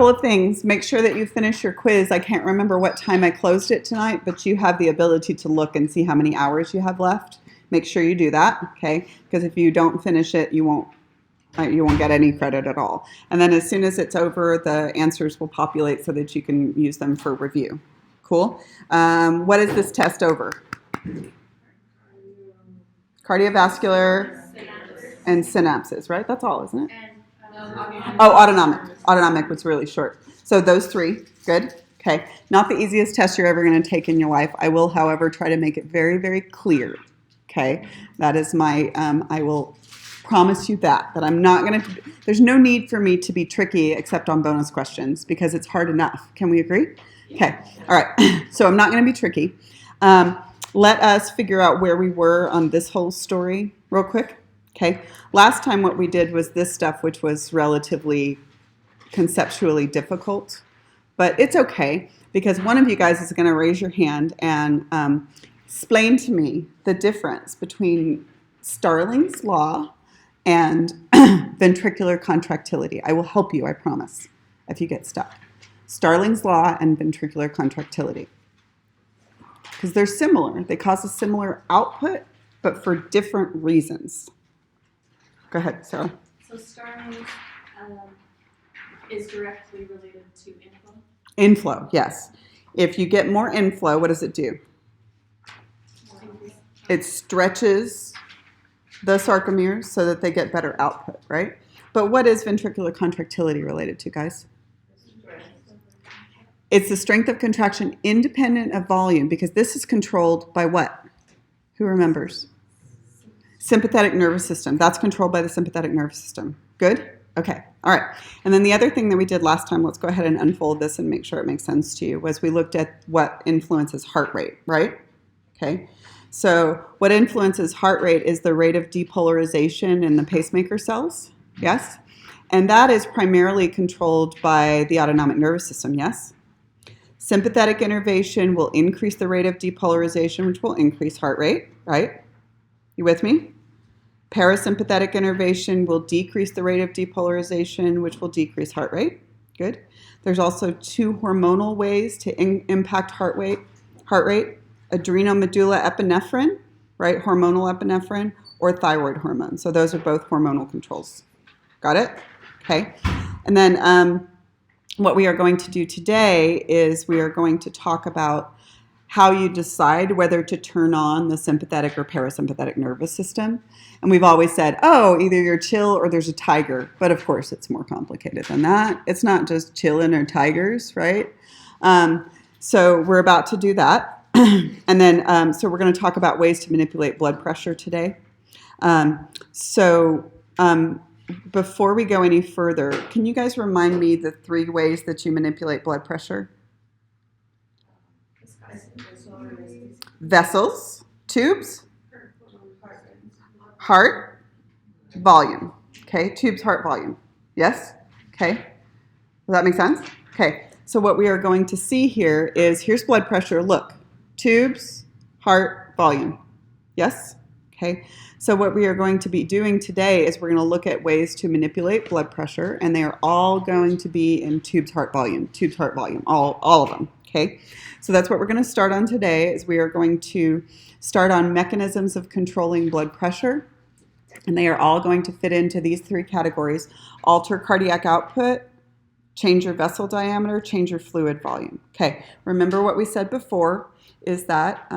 Couple of things. Make sure that you finish your quiz. I can't remember what time I closed it tonight, but you have the ability to look and see how many hours you have left. Make sure you do that, okay? Because if you don't finish it, you won't get any credit at all. And then as soon as it's over, the answers will populate so that you can use them for review. Cool? What is this test over? Cardiovascular and synapses, right? That's all, isn't it? Oh, autonomic. Autonomic was really short. So those three, good. Okay. Not the easiest test you're ever going to take in your life. I will, however, try to make it very, very clear. Okay. That is my, I will promise you that I'm not going to, there's no need for me to be tricky except on bonus questions because it's hard enough. Can we agree? Okay. All right. So I'm not going to be tricky. Let us figure out where we were on this whole story real quick. Okay. Last time what we did was this stuff, which was relatively conceptually difficult, but it's okay because one of you guys is going to raise your hand and explain to me the difference between Starling's law and ventricular contractility. I will help you, I promise, if you get stuck. Starling's law and ventricular contractility. Because they're similar. They cause a similar output, but for different reasons. Go ahead, Sarah. So Starling's is directly related to inflow? Inflow, yes. If you get more inflow, what does it do? It stretches the sarcomeres so that they get better output, right? But what is ventricular contractility related to, guys? It's the strength of contraction independent of volume because this is controlled by what? Who remembers? Sympathetic nervous system. That's controlled by the sympathetic nervous system. Good? Okay. All right. And then the other thing that we did last time, let's go ahead and unfold this and make sure it makes sense to you, was we looked at what influences heart rate, right? Okay. So what influences heart rate is the rate of depolarization in the pacemaker cells. Yes? And that is primarily controlled by the autonomic nervous system. Yes? Sympathetic innervation will increase the rate of depolarization, which will increase heart rate, right? You with me? Parasympathetic innervation will decrease the rate of depolarization, which will decrease heart rate. Good. There's also two hormonal ways to impact heart rate. Adrenomedulla epinephrine, right? Hormonal epinephrine, or thyroid hormone. So those are both hormonal controls. Got it? Okay. And then what we are going to do today is we are going to talk about how you decide whether to turn on the sympathetic or parasympathetic nervous system. And we've always said, oh, either you're chill or there's a tiger. But of course, it's more complicated than that. It's not just chillin' or tigers, right? So we're about to do that. And then, so we're going to talk about ways to manipulate blood pressure today. Before we go any further, can you guys remind me the 3 ways that you manipulate blood pressure? Vessels, tubes, heart, volume. Okay, tubes, heart, volume. Yes? Okay. Does that make sense? Okay. So what we are going to see here is, here's blood pressure. Look, tubes, heart, volume. Yes? Okay. So what we are going to be doing today is we're going to look at ways to manipulate blood pressure, and they are all going to be in tubes, heart, volume, all of them. Okay. So that's what we're going to start on today, is we are going to start on mechanisms of controlling blood pressure, and they are all going to fit into these 3 categories: alter cardiac output, change your vessel diameter, change your fluid volume. Okay, remember what we said before is that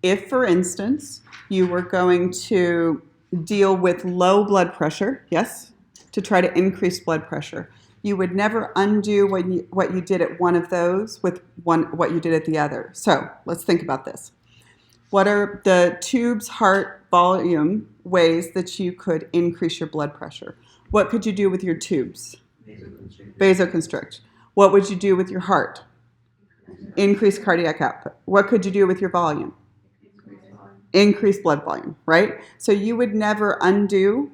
if, for instance, you were going to deal with low blood pressure, yes, to try to increase blood pressure, you would never undo what you did at one of those with what you did at the other. So let's think about this. What are the tubes, heart, volume ways that you could increase your blood pressure? What could you do with your tubes? Vasoconstrict. What would you do with your heart? Increase cardiac output. What could you do with your volume? Increase blood volume, right? So you would never undo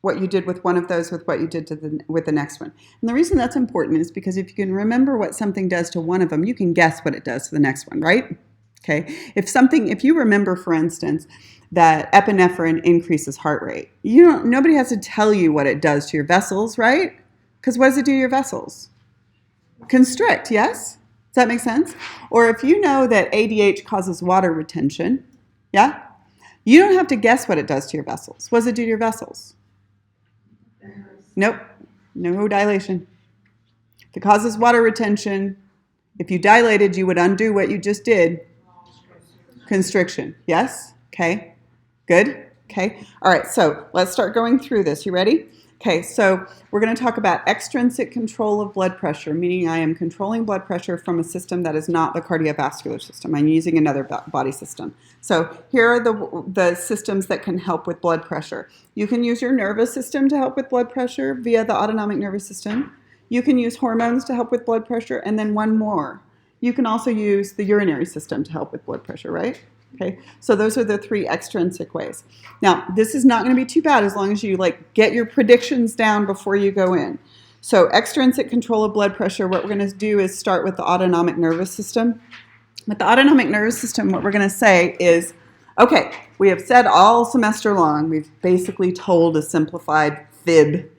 what you did with one of those with what you did with the next one. And the reason that's important is because if you can remember what something does to one of them, you can guess what it does to the next one, right? Okay. If you remember, for instance, that epinephrine increases heart rate, nobody has to tell you what it does to your vessels, right? Because what does it do to your vessels? Constrict, yes? Does that make sense? Or if you know that ADH causes water retention, yeah? You don't have to guess what it does to your vessels. What does it do to your vessels? Nope. No dilation. If it causes water retention, if you dilated, you would undo what you just did. Constriction. Yes? Okay. Good? Okay. All right, so let's start going through this. You ready? Okay, so we're going to talk about extrinsic control of blood pressure, meaning I am controlling blood pressure from a system that is not the cardiovascular system. I'm using another body system. So here are the systems that can help with blood pressure. You can use your nervous system to help with blood pressure via the autonomic nervous system. You can use hormones to help with blood pressure, and then one more. You can also use the urinary system to help with blood pressure, right? Okay, so those are the three extrinsic ways. Now, this is not going to be too bad as long as you get your predictions down before you go in. So extrinsic control of blood pressure, what we're going to do is start with the autonomic nervous system. With the autonomic nervous system, what we're going to say is, okay, we have said all semester long, we've basically told a simplified fib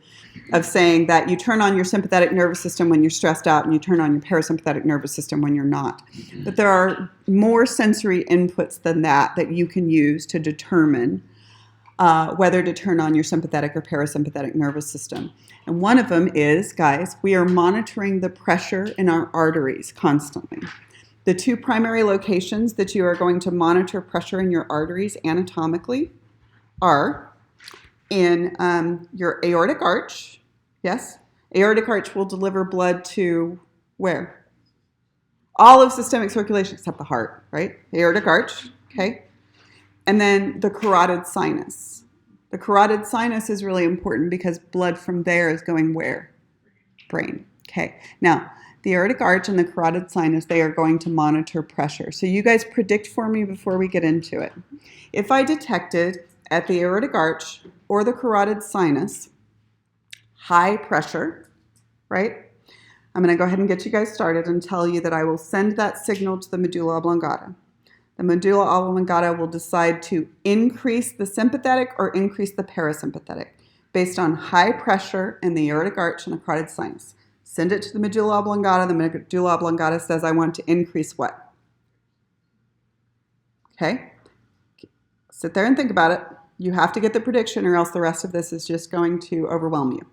of saying that you turn on your sympathetic nervous system when you're stressed out and you turn on your parasympathetic nervous system when you're not. But there are more sensory inputs than that you can use to determine whether to turn on your sympathetic or parasympathetic nervous system. And one of them is, guys, we are monitoring the pressure in our arteries constantly. The two primary locations that you are going to monitor pressure in your arteries anatomically are in your aortic arch. Yes? Aortic arch will deliver blood to where? All of systemic circulation except the heart, right? Aortic arch, okay? And then the carotid sinus. The carotid sinus is really important because blood from there is going where? Brain. Okay. Now, the aortic arch and the carotid sinus, they are going to monitor pressure. So you guys predict for me before we get into it. If I detected at the aortic arch or the carotid sinus high pressure, right? I'm going to go ahead and get you guys started and tell you that I will send that signal to the medulla oblongata. The medulla oblongata will decide to increase the sympathetic or increase the parasympathetic based on high pressure in the aortic arch and the carotid sinus. Send it to the medulla oblongata. The medulla oblongata says I want to increase what? Okay? Sit there and think about it. You have to get the prediction or else the rest of this is just going to overwhelm you.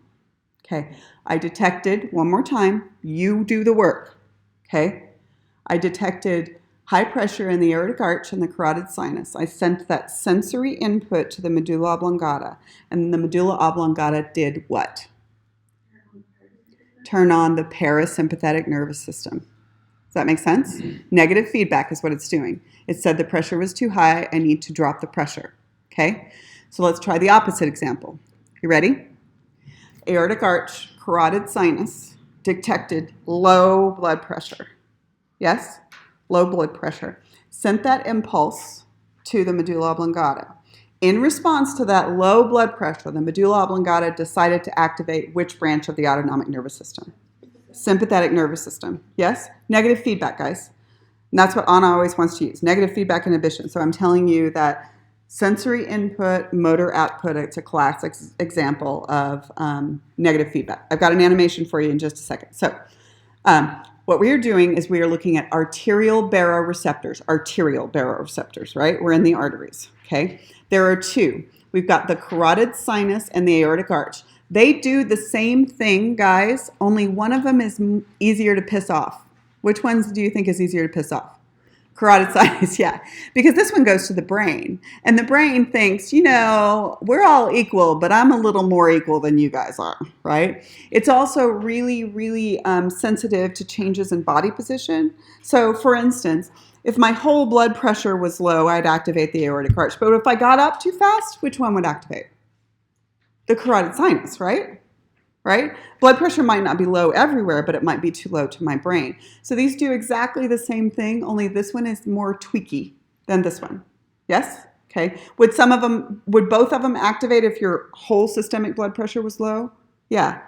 Okay, I detected, one more time, you do the work, okay? I detected high pressure in the aortic arch and the carotid sinus. I sent that sensory input to the medulla oblongata, and the medulla oblongata did what? Turn on the parasympathetic nervous system. Does that make sense? Negative feedback is what it's doing. It said the pressure was too high, I need to drop the pressure, okay? So let's try the opposite example. You ready? Aortic arch, carotid sinus, detected low blood pressure. Yes? Low blood pressure. Sent that impulse to the medulla oblongata. In response to that low blood pressure, the medulla oblongata decided to activate which branch of the autonomic nervous system? Sympathetic nervous system. Yes? Negative feedback, guys. And that's what Anna always wants to use. Negative feedback inhibition. So I'm telling you that sensory input, motor output, it's a classic example of negative feedback. I've got an animation for you in just a second. So what we are doing is we are looking at arterial baroreceptors, right? We're in the arteries, okay? There are two. We've got the carotid sinus and the aortic arch. They do the same thing, guys, only one of them is easier to piss off. Which ones do you think is easier to piss off? Carotid sinus, yeah. Because this one goes to the brain. And the brain thinks, we're all equal, but I'm a little more equal than you guys are, right? It's also really, really sensitive to changes in body position. So, for instance, if my whole blood pressure was low, I'd activate the aortic arch. But if I got up too fast, which one would activate? The carotid sinus, right? Right? Blood pressure might not be low everywhere, but it might be too low to my brain. So these do exactly the same thing, only this one is more tweaky than this one. Yes? Okay. Would both of them activate if your whole systemic blood pressure was low? Yeah.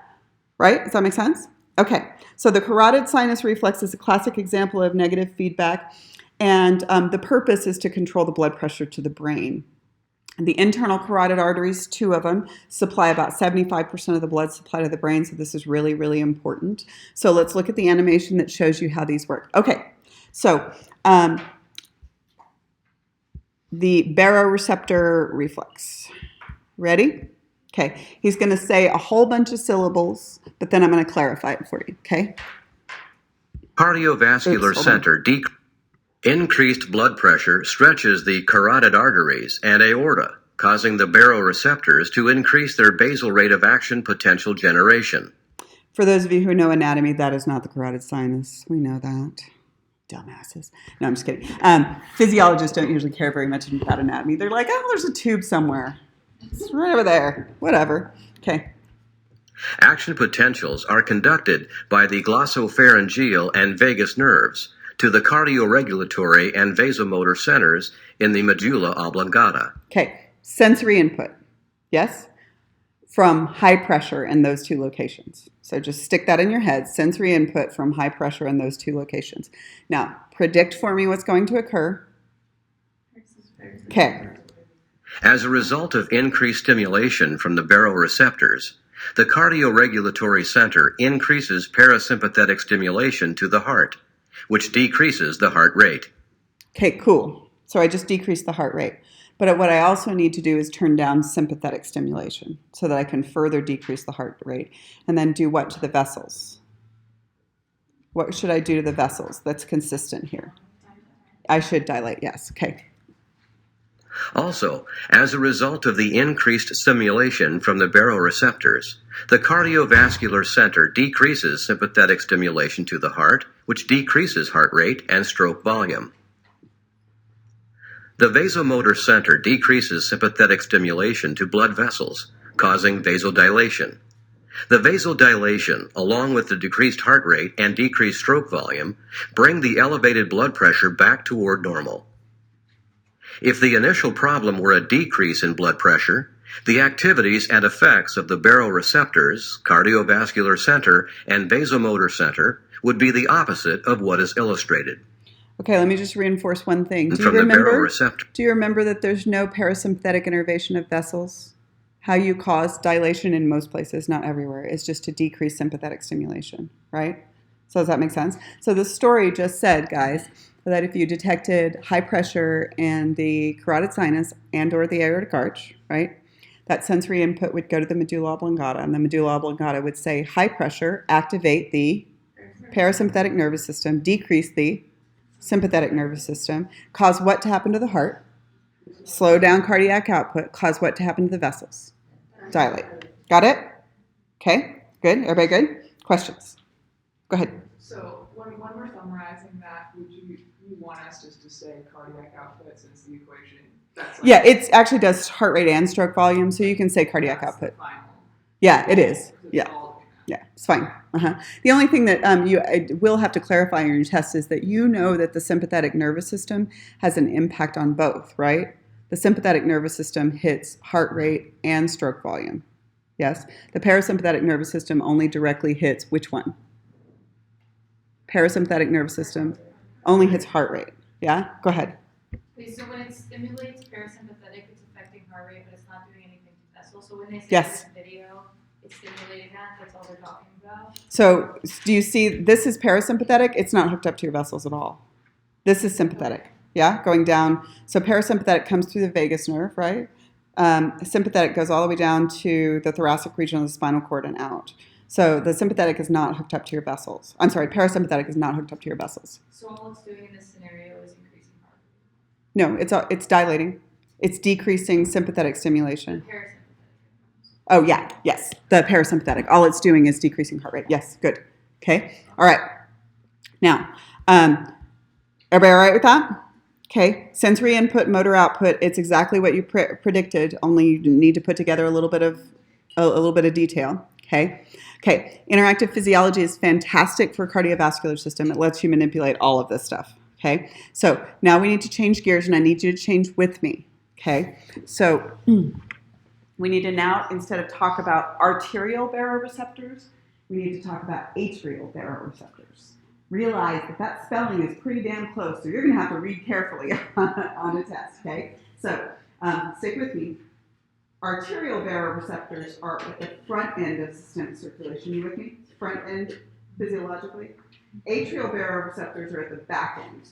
Right? Does that make sense? Okay. So the carotid sinus reflex is a classic example of negative feedback, and the purpose is to control the blood pressure to the brain. The internal carotid arteries, 2 of them, supply about 75% of the blood supply to the brain, so this is really, really important. So let's look at the animation that shows you how these work. Okay, so the baroreceptor reflex. Ready? Okay, he's going to say a whole bunch of syllables, but then I'm going to clarify it for you, okay? Cardiovascular center increased blood pressure stretches the carotid arteries and aorta, causing the baroreceptors to increase their basal rate of action potential generation. For those of you who know anatomy, that is not the carotid sinus. We know that. Dumbasses. No, I'm just kidding. Physiologists don't usually care very much about anatomy. They're like, oh, there's a tube somewhere. It's right over there. Whatever. Okay. Action potentials are conducted by the glossopharyngeal and vagus nerves to the cardioregulatory and vasomotor centers in the medulla oblongata. Okay, sensory input, yes, from high pressure in those 2 locations. So just stick that in your head, sensory input from high pressure in those 2 locations. Now, predict for me what's going to occur. Okay. As a result of increased stimulation from the baroreceptors, the cardioregulatory center increases parasympathetic stimulation to the heart, which decreases the heart rate. Okay, cool. So I just decreased the heart rate. But what I also need to do is turn down sympathetic stimulation so that I can further decrease the heart rate. And then do what to the vessels? What should I do to the vessels that's consistent here? I should dilate, yes. Okay. Also, as a result of the increased stimulation from the baroreceptors, the cardiovascular center decreases sympathetic stimulation to the heart, which decreases heart rate and stroke volume. The vasomotor center decreases sympathetic stimulation to blood vessels, causing vasodilation. The vasodilation, along with the decreased heart rate and decreased stroke volume, bring the elevated blood pressure back toward normal. If the initial problem were a decrease in blood pressure, the activities and effects of the baroreceptors, cardiovascular center, and vasomotor center would be the opposite of what is illustrated. Okay, let me just reinforce one thing. Do you remember that there's no parasympathetic innervation of vessels? How you cause dilation in most places, not everywhere, is just to decrease sympathetic stimulation, right? So does that make sense? So the story just said, guys, that if you detected high pressure in the carotid sinus and or the aortic arch, right, that sensory input would go to the medulla oblongata, and the medulla oblongata would say high pressure, activate the parasympathetic nervous system, decrease the sympathetic nervous system, cause what to happen to the heart, slow down cardiac output, cause what to happen to the vessels, dilate. Got it? Okay, good. Everybody good? Questions? Go ahead. So when we're summarizing that, would you want us just to say cardiac output since the equation? That's like, yeah, it actually does heart rate and stroke volume, so you can say cardiac output. Yeah, it is. Yeah, yeah, it's fine. The only thing that you will have to clarify in your test is that you know that the sympathetic nervous system has an impact on both, right? The sympathetic nervous system hits heart rate and stroke volume. Yes, the parasympathetic nervous system only directly hits which one? Parasympathetic nervous system only hits heart rate. Yeah, go ahead. Okay, so when it stimulates parasympathetic, it's affecting heart rate, but it's not doing anything to vessels. So when they say yes. in this video, it's stimulating that, that's all they're talking about. So do you see this is parasympathetic? It's not hooked up to your vessels at all. This is sympathetic. Yeah, going down. So parasympathetic comes through the vagus nerve, right? Sympathetic goes all the way down to the thoracic region of the spinal cord and out. So the sympathetic is not hooked up to your vessels. I'm sorry, parasympathetic is not hooked up to your vessels. So all it's doing in this scenario is increasing heart rate? No, it's dilating. It's decreasing sympathetic stimulation. The parasympathetic. Oh, yeah, yes, the parasympathetic. All it's doing is decreasing heart rate. Yes, good. Okay, all right. Now, everybody all right with that? Okay, sensory input, motor output, it's exactly what you predicted, only you need to put together a little bit of detail, okay? Okay, interactive physiology is fantastic for cardiovascular system. It lets you manipulate all of this stuff, okay? So now we need to change gears, and I need you to change with me, okay? So we need to now, instead of talk about arterial baroreceptors, we need to talk about atrial baroreceptors. Realize that spelling is pretty damn close, so you're going to have to read carefully on a test, okay? So Stick with me. Arterial baroreceptors are at the front end of systemic circulation. You with me? Front end physiologically. Atrial baroreceptors are at the back end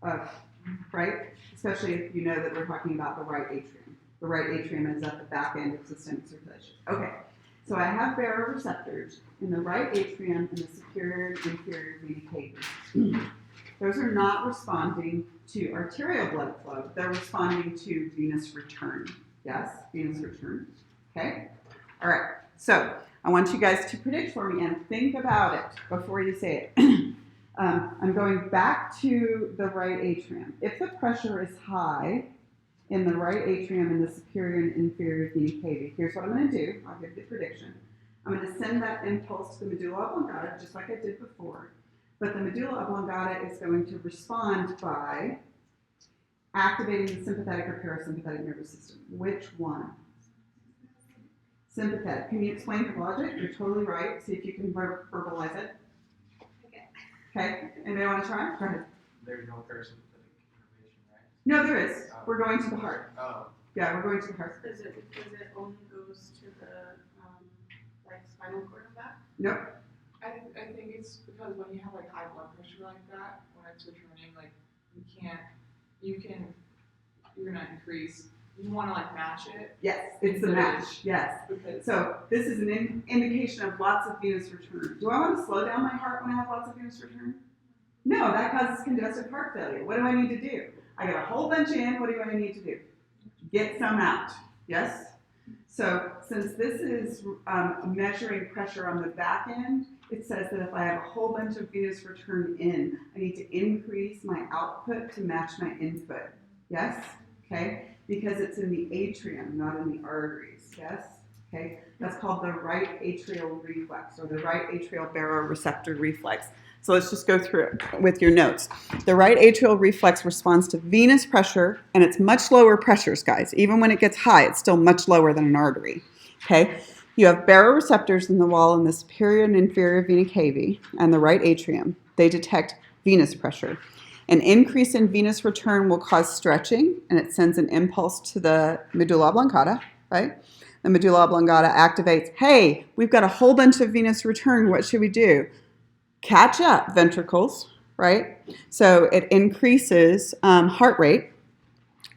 of, right? Especially if you know that we're talking about the right atrium. The right atrium is at the back end of systemic circulation. Okay, so I have baroreceptors in the right atrium and the superior and inferior vena cava. Those are not responding to arterial blood flow. They're responding to venous return. Yes, venous return. Okay? All right. So I want you guys to predict for me and think about it before you say it. I'm going back to the right atrium. If the pressure is high in the right atrium and the superior and inferior vena cava, here's what I'm going to do. I'll give the prediction. I'm going to send that impulse to the medulla oblongata, just like I did before. But the medulla oblongata is going to respond by activating the sympathetic or parasympathetic nervous system. Which one? Sympathetic. Can you explain the logic? You're totally right. See if you can verbalize it. Okay. Anybody want to try? Go ahead. There's no parasympathetic innervation, right? No, there is. We're going to the heart. Oh. Yeah, we're going to the heart. Is it because it only goes to the like spinal cord and back? Nope. I think it's because when you have like high blood pressure like that, when it's returning, like you're gonna increase. You want to like match it. Yes, it's the match. Yes. Because So this is an indication of lots of venous return. Do I want to slow down my heart when I have lots of venous return? No, that causes congestive heart failure. What do I need to do? I got a whole bunch in. What do I need to do? Get some out. Yes? So since this is measuring pressure on the back end, it says that if I have a whole bunch of venous return in, I need to increase my output to match my input. Yes? Okay? Because it's in the atrium, not in the arteries. Yes? Okay? That's called the right atrial reflex or the right atrial baroreceptor reflex. So let's just go through it with your notes. The right atrial reflex responds to venous pressure, and it's much lower pressures, guys. Even when it gets high, it's still much lower than an artery. Okay? You have baroreceptors in the wall in the superior and inferior vena cava and the right atrium. They detect venous pressure. An increase in venous return will cause stretching, and it sends an impulse to the medulla oblongata, right? The medulla oblongata activates, hey, we've got a whole bunch of venous return. What should we do? Catch up ventricles, right? So it increases heart rate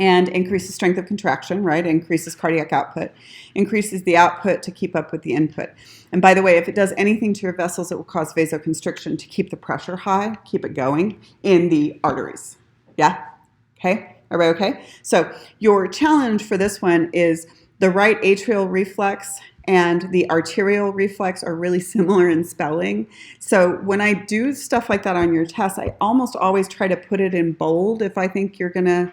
and increases strength of contraction, right? Increases cardiac output, increases the output to keep up with the input. And by the way, if it does anything to your vessels, it will cause vasoconstriction to keep the pressure high, keep it going in the arteries. Yeah? Okay? Everybody okay? So your challenge for this one is the right atrial reflex and the arterial reflex are really similar in spelling. So when I do stuff like that on your test, I almost always try to put it in bold if I think you're going to,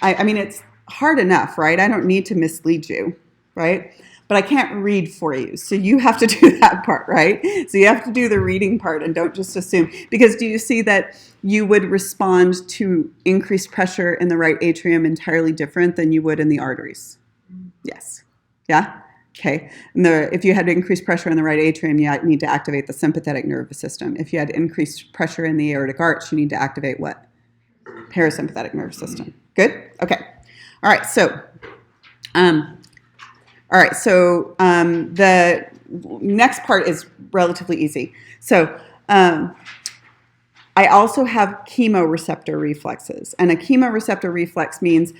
I mean, it's hard enough, right? I don't need to mislead you, right? But I can't read for you. So you have to do that part, right? So you have to do the reading part and don't just assume. Because do you see that you would respond to increased pressure in the right atrium entirely different than you would in the arteries? Yes. Yeah? Okay. And if you had increased pressure in the right atrium, you need to activate the sympathetic nervous system. If you had increased pressure in the aortic arch, you need to activate what? Parasympathetic nervous system. Good? Okay. All right. So, the next part is relatively easy. So, I also have chemoreceptor reflexes. And a chemoreceptor reflex means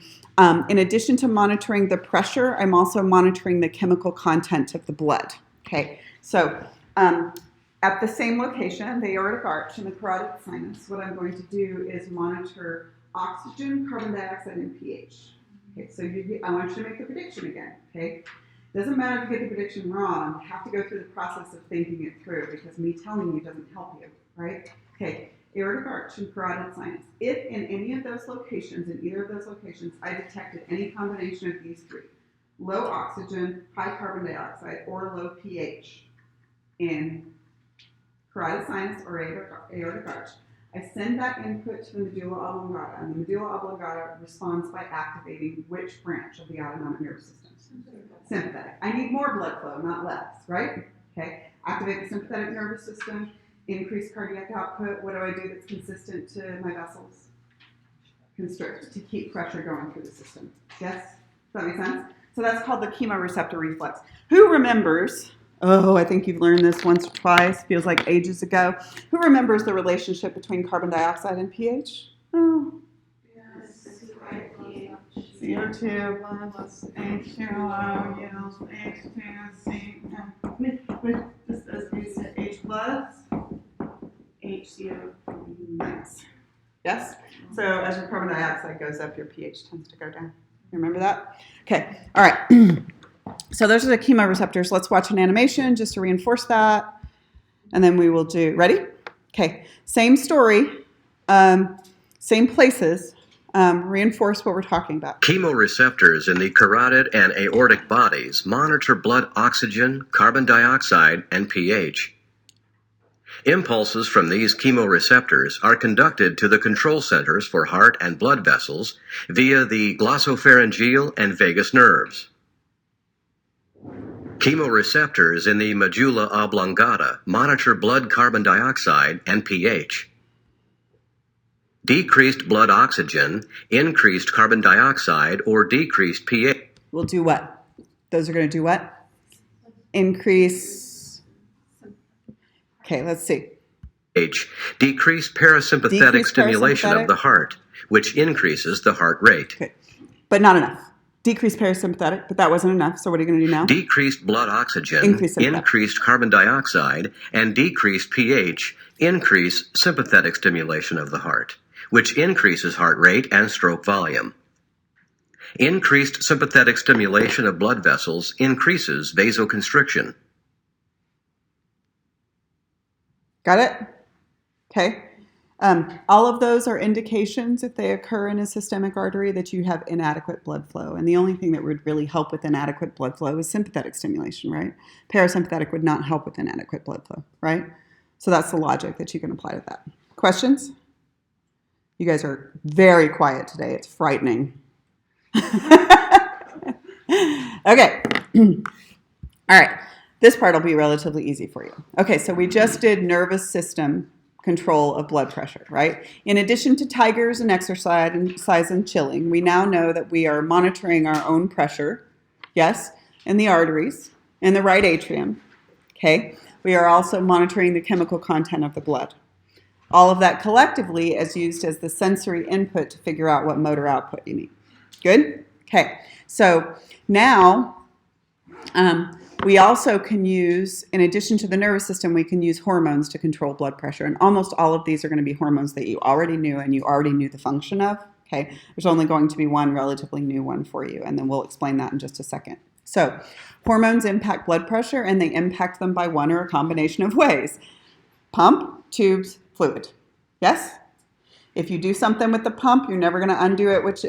in addition to monitoring the pressure, I'm also monitoring the chemical content of the blood. Okay, so at the same location, the aortic arch and the carotid sinus, what I'm going to do is monitor oxygen, carbon dioxide, and pH. Okay, so I want you to make the prediction again. Okay, doesn't matter if you get the prediction wrong. You have to go through the process of thinking it through because me telling you doesn't help you, right? Okay. Aortic arch and carotid sinus. If in any of those locations, in either of those locations, I detected any combination of these three, low oxygen, high carbon dioxide, or low pH in carotid sinus or aortic arch, I send that input to the medulla oblongata, and the medulla oblongata responds by activating which branch of the autonomic nervous system? Sympathetic. I need more blood flow, not less, right? Okay. Activate the sympathetic nervous system. Increase cardiac output. What do I do that's consistent to my vessels? Constrict to keep pressure going through the system. Yes? Does that make sense? So that's called the chemoreceptor reflex. Who remembers, oh, I think you've learned this once or twice, feels like ages ago. Who remembers the relationship between carbon dioxide and pH? Oh, CO2 plus H2O yields H2C, which is H plus HCO minus. Yes? So as your carbon dioxide goes up, your pH tends to go down. You remember that? Okay. All right. So those are the chemoreceptors. Let's watch an animation just to reinforce that. And then we will do, ready? Okay. Same story, same places. Reinforce what we're talking about. Chemoreceptors in the carotid and aortic bodies monitor blood oxygen, carbon dioxide, and pH. Impulses from these chemoreceptors are conducted to the control centers for heart and blood vessels via the glossopharyngeal and vagus nerves. Chemoreceptors in the medulla oblongata monitor blood carbon dioxide and pH. Decreased blood oxygen, increased carbon dioxide, or decreased pH. We'll do what? Those are going to do what? Increase. Okay, let's see. Decreased parasympathetic Decreased stimulation parasympathetic. of the heart, which increases the heart rate. Okay, but not enough. Decreased parasympathetic, but that wasn't enough. So what are you going to do now? Decreased blood oxygen, Increase sympathetic. increased carbon dioxide, and decreased pH increase sympathetic stimulation of the heart, which increases heart rate and stroke volume. Increased sympathetic stimulation of blood vessels increases vasoconstriction. Got it? Okay. All of those are indications, if they occur in a systemic artery, that you have inadequate blood flow. And the only thing that would really help with inadequate blood flow is sympathetic stimulation, right? Parasympathetic would not help with inadequate blood flow, right? So that's the logic that you can apply to that. Questions? You guys are very quiet today. It's frightening. Okay. All right. This part will be relatively easy for you. Okay, so we just did nervous system control of blood pressure, right? In addition to tigers and exercise and chilling, we now know that we are monitoring our own pressure, yes, in the arteries, in the right atrium, okay? We are also monitoring the chemical content of the blood. All of that collectively is used as the sensory input to figure out what motor output you need. Good? Okay, so now we also can use, in addition to the nervous system, we can use hormones to control blood pressure. And almost all of these are going to be hormones that you already knew and you already knew the function of. Okay, there's only going to be one relatively new one for you, and then we'll explain that in just a second. So hormones impact blood pressure, and they impact them by one or a combination of ways. Pump, tubes, fluid. Yes? If you do something with the pump, you're never going to undo it with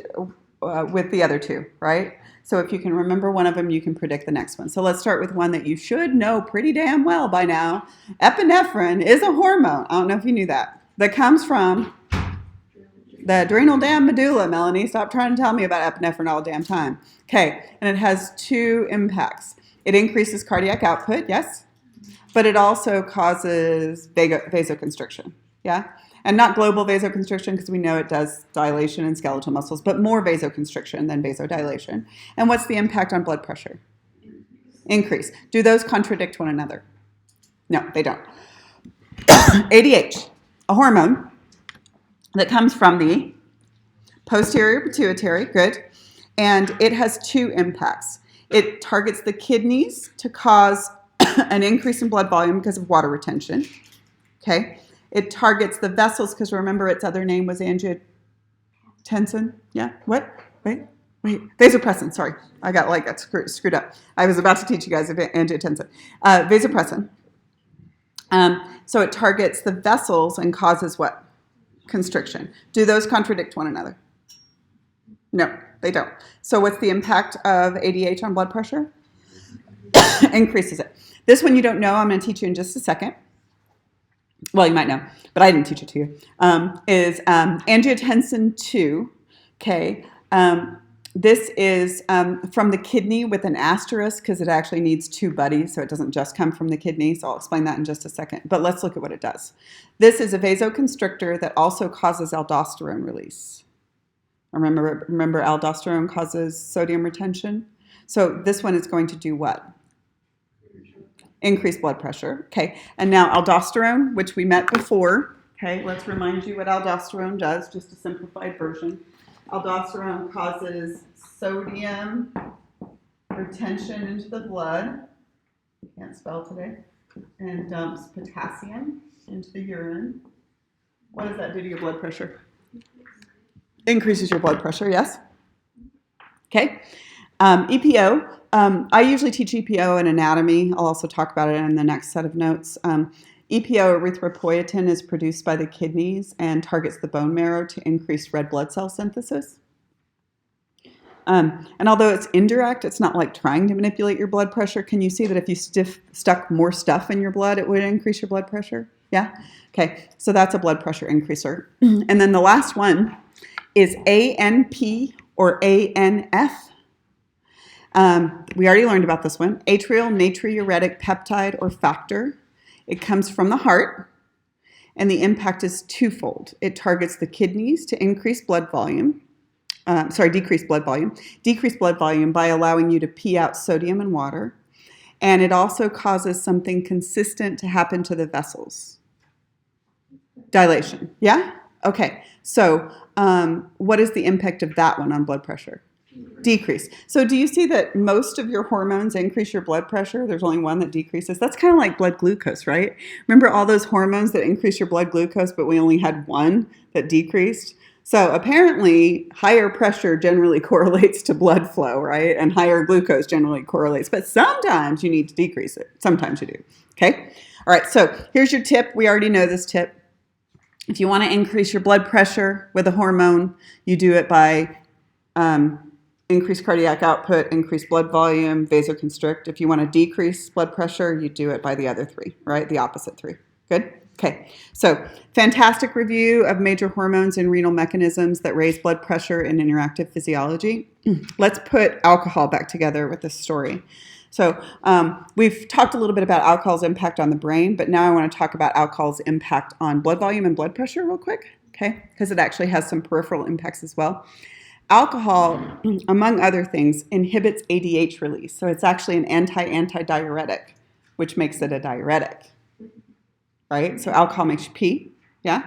the other two, right? So if you can remember one of them, you can predict the next one. So let's start with one that you should know pretty damn well by now. Epinephrine is a hormone. I don't know if you knew that. That comes from the adrenal damn medulla, Melanie. Stop trying to tell me about epinephrine all the damn time. Okay, and it has two impacts. It increases cardiac output, yes, but it also causes vasoconstriction, yeah? And not global vasoconstriction, because we know it does dilation in skeletal muscles, but more vasoconstriction than vasodilation. And what's the impact on blood pressure? Increase. Do those contradict one another? No, they don't. ADH, a hormone that comes from the posterior pituitary, good, and it has two impacts. It targets the kidneys to cause an increase in blood volume because of water retention, okay? It targets the vessels, because remember its other name was angiotensin. Yeah, what? Wait. Vasopressin, sorry. I got screwed up. I was about to teach you guys angiotensin. Vasopressin. So it targets the vessels and causes what? Constriction. Do those contradict one another? No, they don't. So what's the impact of ADH on blood pressure? Increases it. This one you don't know. I'm going to teach you in just a second. Well, you might know, but I didn't teach it to you, is angiotensin 2, okay? This is from the kidney with an asterisk because it actually needs two buddies, so it doesn't just come from the kidney, so I'll explain that in just a second. But let's look at what it does. This is a vasoconstrictor that also causes aldosterone release, Remember aldosterone causes sodium retention? So this one is going to do what? Increase blood pressure. Okay, and now aldosterone, which we met before. Okay, let's remind you what aldosterone does, just a simplified version. Aldosterone causes sodium retention into the blood. Can't spell today. And dumps potassium into the urine. What does that do to your blood pressure? Increases your blood pressure, yes? Okay. EPO. I usually teach EPO in anatomy. I'll also talk about it in the next set of notes. EPO, erythropoietin, is produced by the kidneys and targets the bone marrow to increase red blood cell synthesis. And although it's indirect, it's not like trying to manipulate your blood pressure. Can you see that if you stuck more stuff in your blood, it would increase your blood pressure? Yeah? Okay, so that's a blood pressure increaser. And then the last one is ANP or ANF. We already learned about this one. Atrial natriuretic peptide or factor. It comes from the heart, and the impact is twofold. It targets the kidneys to increase blood volume. Decrease blood volume. Decrease blood volume by allowing you to pee out sodium and water. And it also causes something consistent to happen to the vessels. Dilation. Yeah? Okay. So what is the impact of that one on blood pressure? Decrease. So do you see that most of your hormones increase your blood pressure? There's only one that decreases. That's kind of like blood glucose, right? Remember all those hormones that increase your blood glucose, but we only had one that decreased? So apparently higher pressure generally correlates to blood flow, right? And higher glucose generally correlates, but sometimes you need to decrease it. Sometimes you do, okay? All right, so here's your tip. We already know this tip. If you want to increase your blood pressure with a hormone, you do it by increase cardiac output, increase blood volume, vasoconstrict. If you want to decrease blood pressure, you do it by the other three, right? The opposite three. Good? Okay, so fantastic review of major hormones and renal mechanisms that raise blood pressure in interactive physiology. Let's put alcohol back together with this story. So we've talked a little bit about alcohol's impact on the brain, but now I want to talk about alcohol's impact on blood volume and blood pressure real quick, okay? Because it actually has some peripheral impacts as well. Alcohol, among other things, inhibits ADH release. So it's actually an anti-diuretic, which makes it a diuretic. Right? So alcohol makes you pee. Yeah?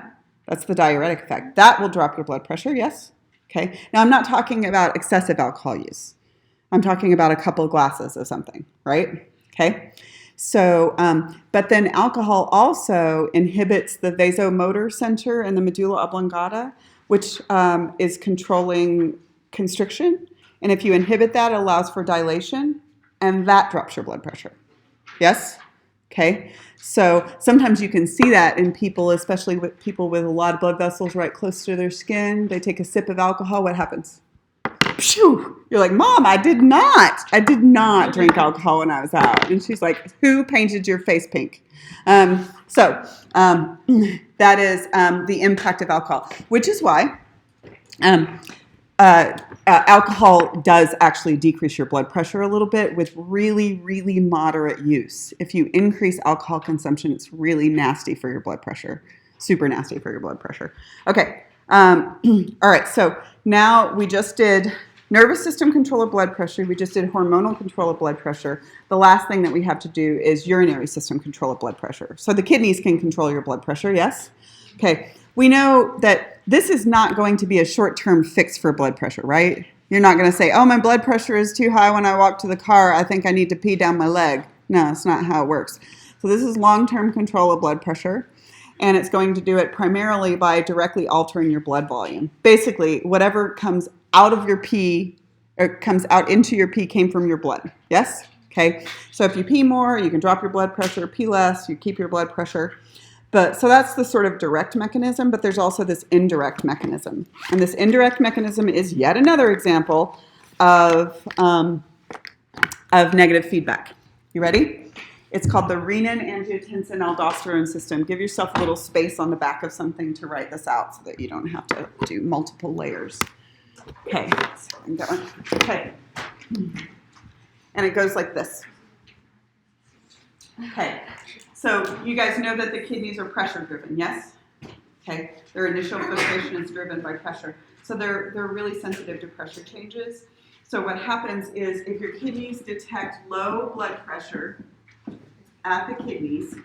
That's the diuretic effect. That will drop your blood pressure, yes? Okay. Now, I'm not talking about excessive alcohol use. I'm talking about a couple of glasses of something, right? Okay. So, but then alcohol also inhibits the vasomotor center in the medulla oblongata, which is controlling constriction. And if you inhibit that, it allows for dilation, and that drops your blood pressure. Yes? Okay, so sometimes you can see that in people, especially with people with a lot of blood vessels right close to their skin. They take a sip of alcohol. What happens? Phew! You're like, Mom, I did not drink alcohol when I was out. And she's like, who painted your face pink? That is the impact of alcohol, which is why alcohol does actually decrease your blood pressure a little bit with really, really moderate use. If you increase alcohol consumption, it's really nasty for your blood pressure, super nasty for your blood pressure. Okay, all right, so now we just did nervous system control of blood pressure. We just did hormonal control of blood pressure. The last thing that we have to do is urinary system control of blood pressure. So the kidneys can control your blood pressure, yes? Okay, we know that this is not going to be a short-term fix for blood pressure, right? You're not going to say, oh, my blood pressure is too high when I walk to the car. I think I need to pee down my leg. No, that's not how it works. So this is long-term control of blood pressure, and it's going to do it primarily by directly altering your blood volume. Basically, whatever comes out of your pee or comes out into your pee came from your blood. Yes? Okay. So if you pee more, you can drop your blood pressure. Pee less, you keep your blood pressure. So that's the sort of direct mechanism, but there's also this indirect mechanism. And this indirect mechanism is yet another example of negative feedback. You ready? It's called the renin-angiotensin-aldosterone system. Give yourself a little space on the back of something to write this out so that you don't have to do multiple layers. Okay, so I'm going. Okay. And it goes like this. Okay. So you guys know that the kidneys are pressure driven, yes? Okay. Their initial filtration is driven by pressure. So they're really sensitive to pressure changes. So what happens is if your kidneys detect low blood pressure at the kidneys,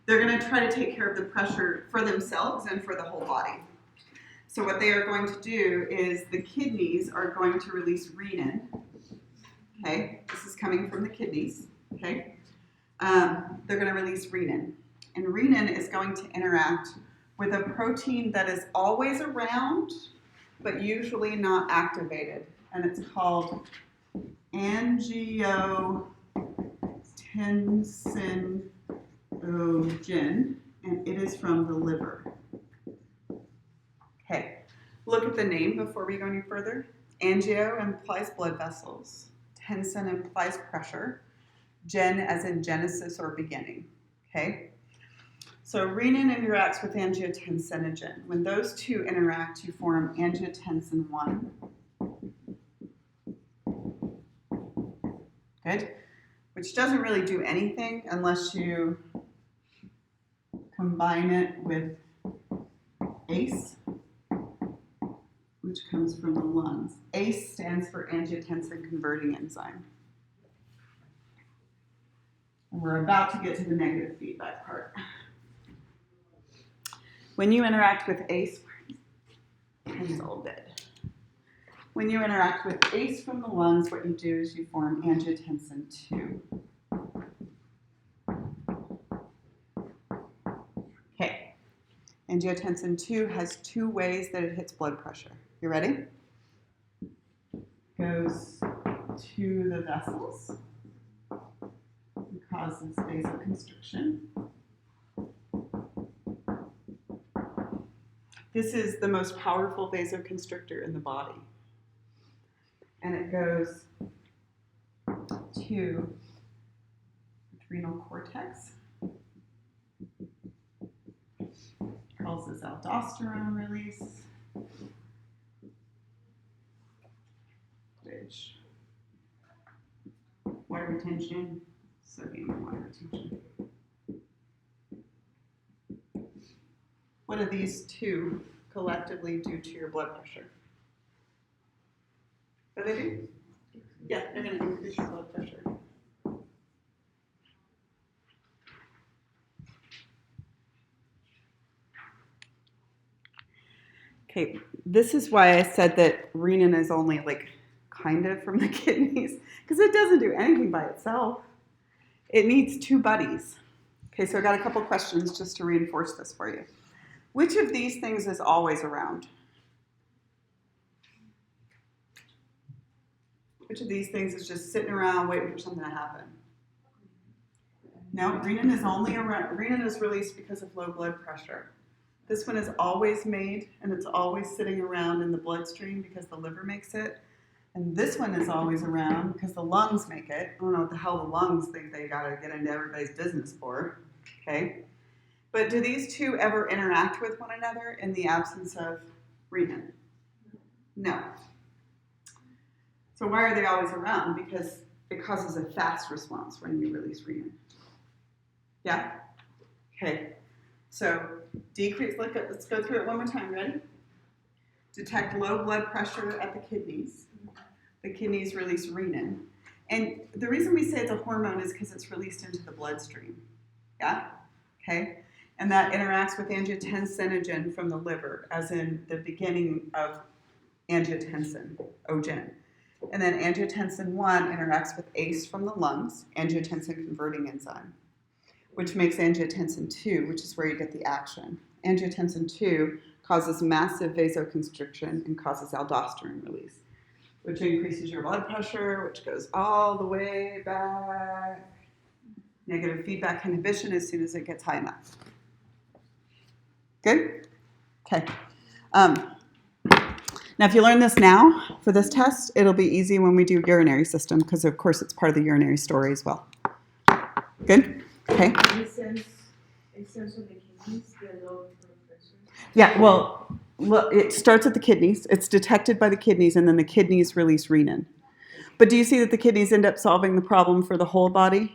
they're going to try to take care of the pressure for themselves and for the whole body. So what they are going to do is the kidneys are going to release renin. Okay, this is coming from the kidneys. Okay, they're going to release renin. And renin is going to interact with a protein that is always around, but usually not activated. And it's called angiotensinogen, and it is from the liver. Okay, look at the name before we go any further. Angio implies blood vessels. Tensin implies pressure. Gen as in genesis or beginning. Okay? So renin interacts with angiotensinogen. When those two interact, you form angiotensin 1. Good? Which doesn't really do anything unless you combine it with ACE, which comes from the lungs. ACE stands for angiotensin converting enzyme. And we're about to get to the negative feedback part. When you interact with ACE, it's all dead. When you interact with ACE from the lungs, what you do is you form angiotensin 2. Okay. Angiotensin 2 has 2 ways that it hits blood pressure. You ready? Goes to the vessels and causes vasoconstriction. This is the most powerful vasoconstrictor in the body. And it goes to adrenal cortex, causes aldosterone release, which water retention, sodium and water retention. What do these two collectively do to your blood pressure? What do they do? Yeah, they're going to increase your blood pressure. Okay, this is why I said that renin is only kind of from the kidneys, because it doesn't do anything by itself. It needs 2 buddies. Okay, so I got a couple questions just to reinforce this for you. Which of these things is always around? Which of these things is just sitting around waiting for something to happen? No, renin is only around. Renin is released because of low blood pressure. This one is always made, and it's always sitting around in the bloodstream because the liver makes it. And this one is always around because the lungs make it. I don't know what the hell the lungs think they got to get into everybody's business for. Okay? But do these two ever interact with one another in the absence of renin? No. So why are they always around? Because it causes a fast response when you release renin. Yeah? Okay. So decrease, let's go through it one more time. Ready? Detect low blood pressure at the kidneys. The kidneys release renin. And the reason we say it's a hormone is because it's released into the bloodstream. Yeah? Okay? And that interacts with angiotensinogen from the liver, as in the beginning of angiotensin, ogen. And then angiotensin 1 interacts with ACE from the lungs, angiotensin converting enzyme, which makes angiotensin 2, which is where you get the action. Angiotensin 2 causes massive vasoconstriction and causes aldosterone release, which increases your blood pressure, which goes all the way back. Negative feedback inhibition as soon as it gets high enough. Good? Okay. Now, if you learn this now for this test, it'll be easy when we do urinary system, because of course it's part of the urinary story as well. Good? Okay. It says on the kidneys, the low blood pressure. Yeah, well, it starts at the kidneys. It's detected by the kidneys, and then the kidneys release renin. But do you see that the kidneys end up solving the problem for the whole body?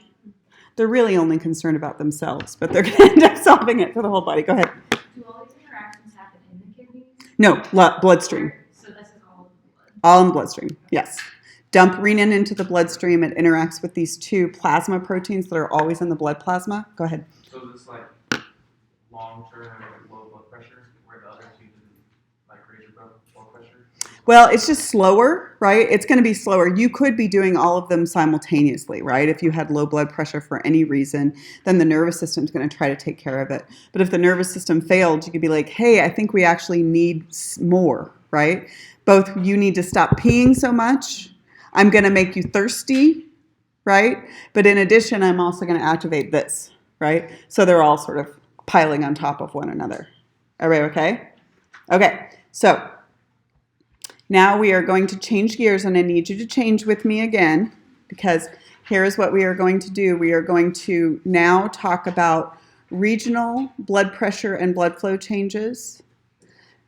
They're really only concerned about themselves, but they're going to end up solving it for the whole body. Go ahead. Do all these interactions happen in the kidneys? No, bloodstream. So All in the bloodstream, yes. Dump renin into the bloodstream. It interacts with these two plasma proteins that are always in the blood plasma. Go ahead. So is this like long-term like low blood pressure, where the other two didn't like raise your blood pressure? Well, it's just slower, right? It's going to be slower. You could be doing all of them simultaneously, right? If you had low blood pressure for any reason, then the nervous system is going to try to take care of it. But if the nervous system failed, you could be like, hey, I think we actually need more, right? Both you need to stop peeing so much. I'm going to make you thirsty, right? But in addition, I'm also going to activate this, right? So they're all sort of piling on top of one another. Everybody okay? Okay, so now we are going to change gears, and I need you to change with me again, because here is what we are going to do. We are going to now talk about regional blood pressure and blood flow changes.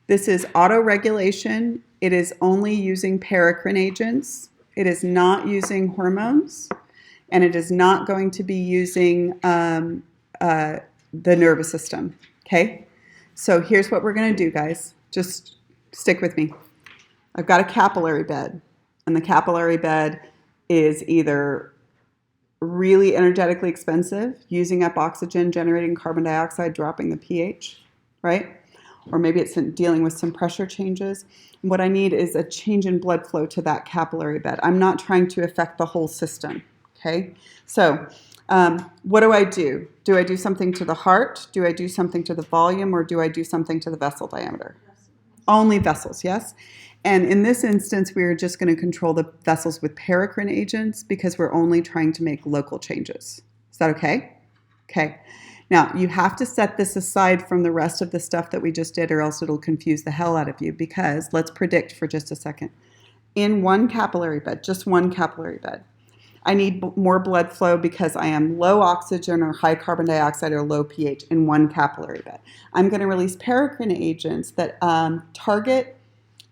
This is autoregulation. It is only using paracrine agents. It is not using hormones, and it is not going to be using the nervous system, okay? So here's what we're going to do, guys. Just stick with me. I've got a capillary bed, and the capillary bed is either really energetically expensive, using up oxygen, generating carbon dioxide, dropping the pH, right? Or maybe it's dealing with some pressure changes. What I need is a change in blood flow to that capillary bed. I'm not trying to affect the whole system, okay? So what do? Do I do something to the heart? Do I do something to the volume? Or do I do something to the vessel diameter? Only vessels, yes? And in this instance, we're just going to control the vessels with paracrine agents because we're only trying to make local changes. Is that okay? Okay. Now, you have to set this aside from the rest of the stuff that we just did, or else it'll confuse the hell out of you, because let's predict for just a second. In one capillary bed, just one capillary bed, I need more blood flow because I am low oxygen or high carbon dioxide or low pH in one capillary bed. I'm going to release paracrine agents that target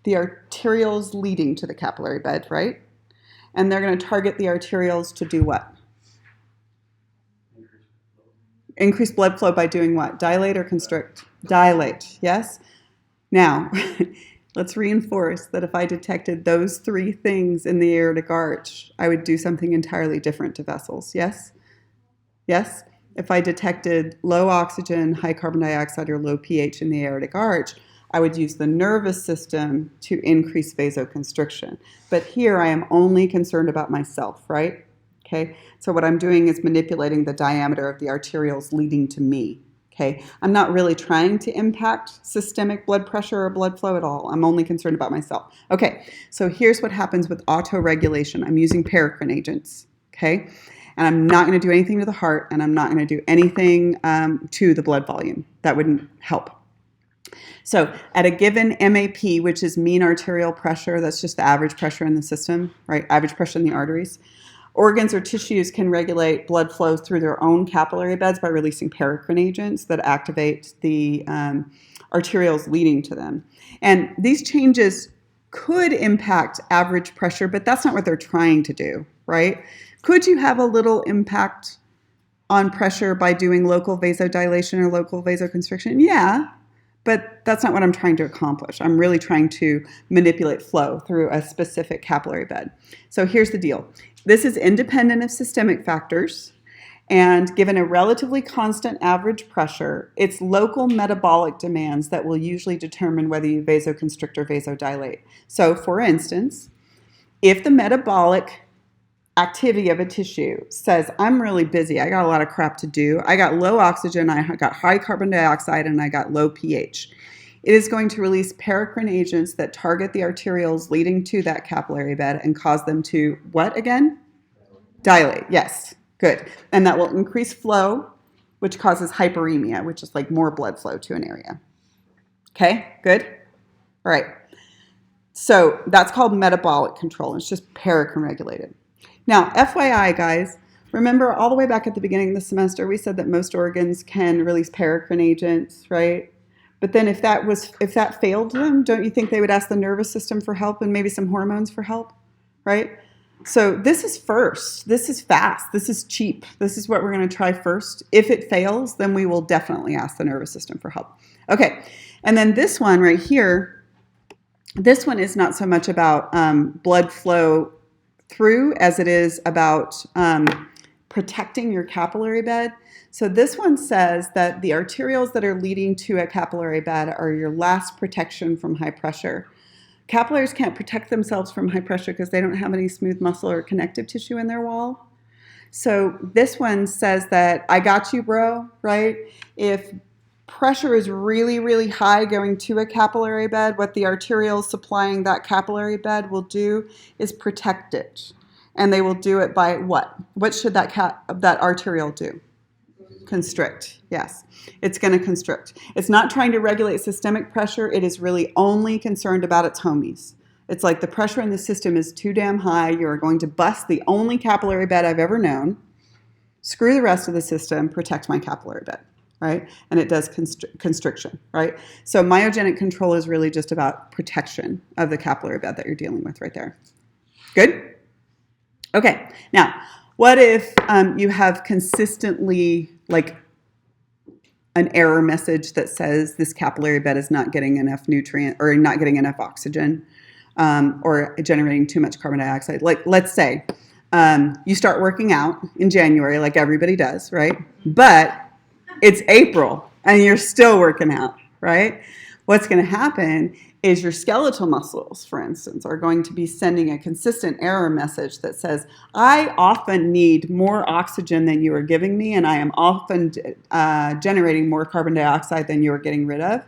the arterioles leading to the capillary bed, right? And they're going to target the arterioles to do what? Increase blood flow by doing what? Dilate or constrict? Dilate, yes? Now, let's reinforce that if I detected those three things in the aortic arch, I would do something entirely different to vessels, yes? Yes? If I detected low oxygen, high carbon dioxide, or low pH in the aortic arch, I would use the nervous system to increase vasoconstriction. But here I am only concerned about myself, right? Okay, so what I'm doing is manipulating the diameter of the arterioles leading to me. Okay, I'm not really trying to impact systemic blood pressure or blood flow at all. I'm only concerned about myself. Okay, so here's what happens with autoregulation. I'm using paracrine agents, okay? And I'm not going to do anything to the heart, and I'm not going to do anything to the blood volume. That wouldn't help. So at a given MAP, which is mean arterial pressure, that's just the average pressure in the system, right? Average pressure in the arteries. Organs or tissues can regulate blood flow through their own capillary beds by releasing paracrine agents that activate the arterioles leading to them. And these changes could impact average pressure, but that's not what they're trying to do, right? Could you have a little impact on pressure by doing local vasodilation or local vasoconstriction? Yeah. But that's not what I'm trying to accomplish. I'm really trying to manipulate flow through a specific capillary bed. So here's the deal. This is independent of systemic factors, and given a relatively constant average pressure, it's local metabolic demands that will usually determine whether you vasoconstrict or vasodilate. So for instance, if the metabolic activity of a tissue says, I'm really busy, I got a lot of crap to do, I got low oxygen, I got high carbon dioxide, and I got low pH, it is going to release paracrine agents that target the arterioles leading to that capillary bed and cause them to, what again? Dilate, yes, good. And that will increase flow, which causes hyperemia, which is like more blood flow to an area. Okay, good? All right. So that's called metabolic control. It's just paracrine regulated. Now, FYI, guys, remember all the way back at the beginning of the semester, we said that most organs can release paracrine agents, right? But then if that failed them, don't you think they would ask the nervous system for help and maybe some hormones for help, right? So this is first. This is fast. This is cheap. This is what we're going to try first. If it fails, then we will definitely ask the nervous system for help. Okay, and then this one right here, This one is not so much about blood flow through as it is about protecting your capillary bed. So this one says that the arterioles that are leading to a capillary bed are your last protection from high pressure. Capillaries can't protect themselves from high pressure because they don't have any smooth muscle or connective tissue in their wall. So this one says that I got you, bro, right? If pressure is really, really high going to a capillary bed, what the arterioles supplying that capillary bed will do is protect it. And they will do it by what? What should that arteriole do? Constrict, yes. It's going to constrict. It's not trying to regulate systemic pressure. It is really only concerned about its homies. It's like the pressure in the system is too damn high. You're going to bust the only capillary bed I've ever known, screw the rest of the system, protect my capillary bed, right? And it does constriction, right? So myogenic control is really just about protection of the capillary bed that you're dealing with right there. Good? Okay, now, what if you have consistently, like, an error message that says this capillary bed is not getting enough nutrient or not getting enough oxygen or generating too much carbon dioxide? Like, let's say you start working out in January like everybody does, right? But it's April and you're still working out, right? What's going to happen is your skeletal muscles, for instance, are going to be sending a consistent error message that says, I often need more oxygen than you are giving me, and I am often generating more carbon dioxide than you are getting rid of.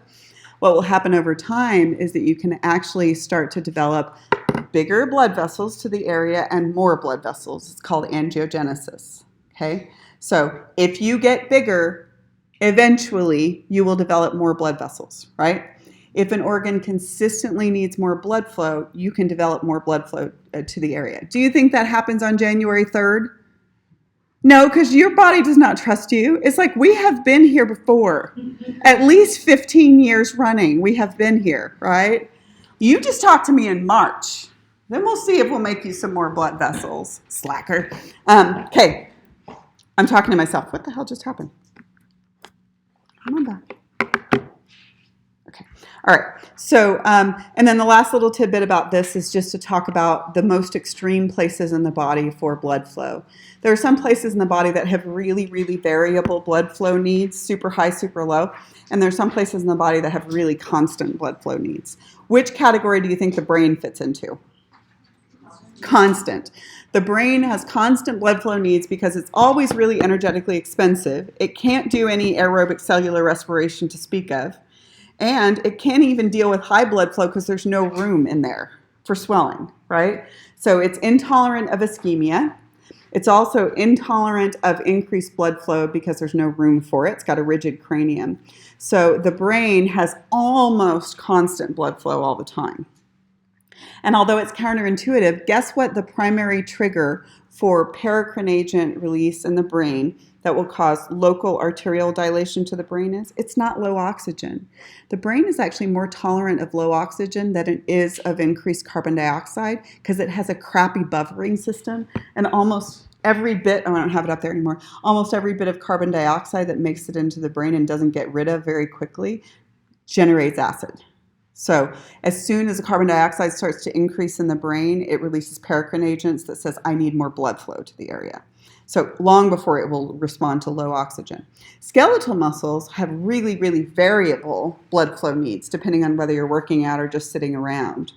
What will happen over time is that you can actually start to develop bigger blood vessels to the area and more blood vessels. It's called angiogenesis, okay? So if you get bigger, eventually you will develop more blood vessels, right? If an organ consistently needs more blood flow, you can develop more blood flow to the area. Do you think that happens on January 3rd? No, because your body does not trust you. It's like we have been here before. At least 15 years running, we have been here, right? You just talk to me in March. Then we'll see if we'll make you some more blood vessels. Slacker. Okay, I'm talking to myself. What the hell just happened? Come on back. Okay. All right. So, and then the last little tidbit about this is just to talk about the most extreme places in the body for blood flow. There are some places in the body that have really, really variable blood flow needs, super high, super low. And there are some places in the body that have really constant blood flow needs. Which category do you think the brain fits into? Constant. The brain has constant blood flow needs because it's always really energetically expensive. It can't do any aerobic cellular respiration to speak of. And it can't even deal with high blood flow because there's no room in there for swelling, right? So it's intolerant of ischemia. It's also intolerant of increased blood flow because there's no room for it. It's got a rigid cranium. So the brain has almost constant blood flow all the time. And although it's counterintuitive, guess what the primary trigger for paracrinagent release in the brain that will cause local arterial dilation to the brain is? It's not low oxygen. The brain is actually more tolerant of low oxygen than it is of increased carbon dioxide because it has a crappy buffering system, and almost every bit, oh, I don't have it up there anymore, almost every bit of carbon dioxide that makes it into the brain and doesn't get rid of very quickly generates acid. So as soon as the carbon dioxide starts to increase in the brain, it releases paracrinagents that says, I need more blood flow to the area. So long before it will respond to low oxygen. Skeletal muscles have really, really variable blood flow needs, depending on whether you're working out or just sitting around.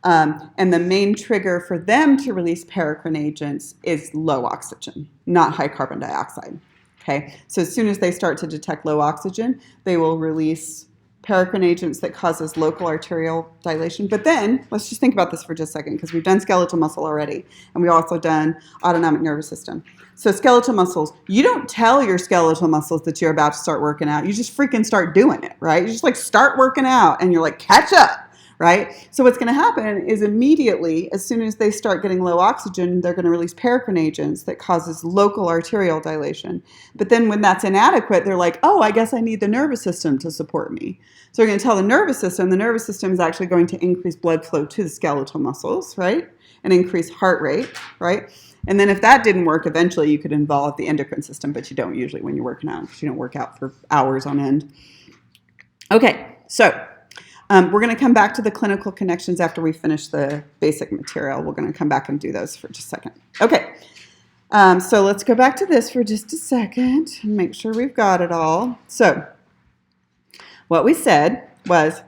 And the main trigger for them to release paracrinagents is low oxygen, not high carbon dioxide. Okay, so as soon as they start to detect low oxygen, they will release paracrinagents that causes local arterial dilation. But then, let's just think about this for just a second, because we've done skeletal muscle already, and we've also done autonomic nervous system. So skeletal muscles, you don't tell your skeletal muscles that you're about to start working out. You just freaking start doing it, right? You just like start working out, and you're like, catch up, right? So what's going to happen is immediately, as soon as they start getting low oxygen, they're going to release paracrinagents that causes local arterial dilation. But then when that's inadequate, they're like, oh, I guess I need the nervous system to support me. So we're going to tell the nervous system is actually going to increase blood flow to the skeletal muscles, right? And increase heart rate, right? And then if that didn't work, eventually you could involve the endocrine system, but you don't usually when you're working out because you don't work out for hours on end. Okay, so We're going to come back to the clinical connections after we finish the basic material. We're going to come back and do those for just a second. Okay, so let's go back to this for just a second and make sure we've got it all. So what we said was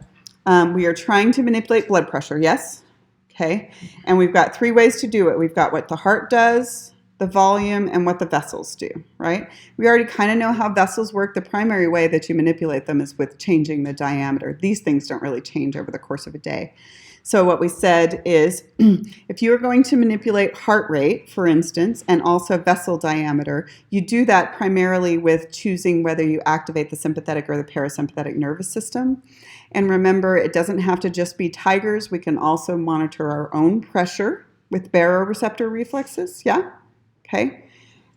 we are trying to manipulate blood pressure, yes? Okay, and we've got 3 ways to do it. We've got what the heart does, the volume, and what the vessels do, right? We already kind of know how vessels work. The primary way that you manipulate them is with changing the diameter. These things don't really change over the course of a day. So what we said is if you are going to manipulate heart rate, for instance, and also vessel diameter, you do that primarily with choosing whether you activate the sympathetic or the parasympathetic nervous system. And remember, it doesn't have to just be tigers. We can also monitor our own pressure with baroreceptor reflexes, yeah? Okay,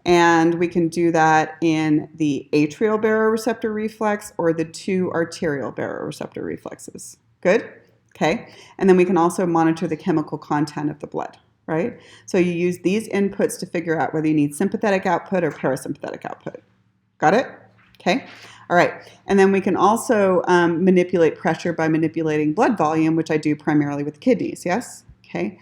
and we can do that in the atrial baroreceptor reflex or the 2 arterial baroreceptor reflexes. Good? Okay, and then we can also monitor the chemical content of the blood, right? So you use these inputs to figure out whether you need sympathetic output or parasympathetic output. Got it? Okay, all right. And then we can also manipulate pressure by manipulating blood volume, which I do primarily with kidneys, yes? Okay.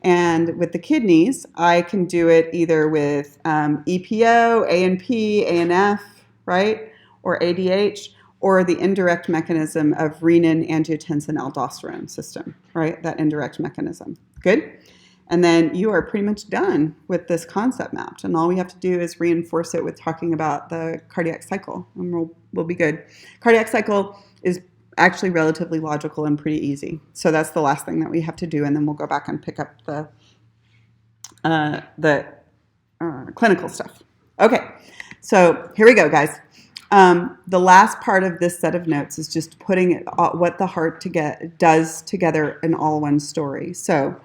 And with the kidneys, I can do it either with EPO, ANP, ANF, right, or ADH, or the indirect mechanism of renin, angiotensin, aldosterone system, right, that indirect mechanism. Good? And then you are pretty much done with this concept mapped. And all we have to do is reinforce it with talking about the cardiac cycle, and we'll be good. Cardiac cycle is actually relatively logical and pretty easy. So that's the last thing that we have to do, and then we'll go back and pick up the clinical stuff. Okay, so here we go, guys. The last part of this set of notes is just putting what the heart does together in all one story. So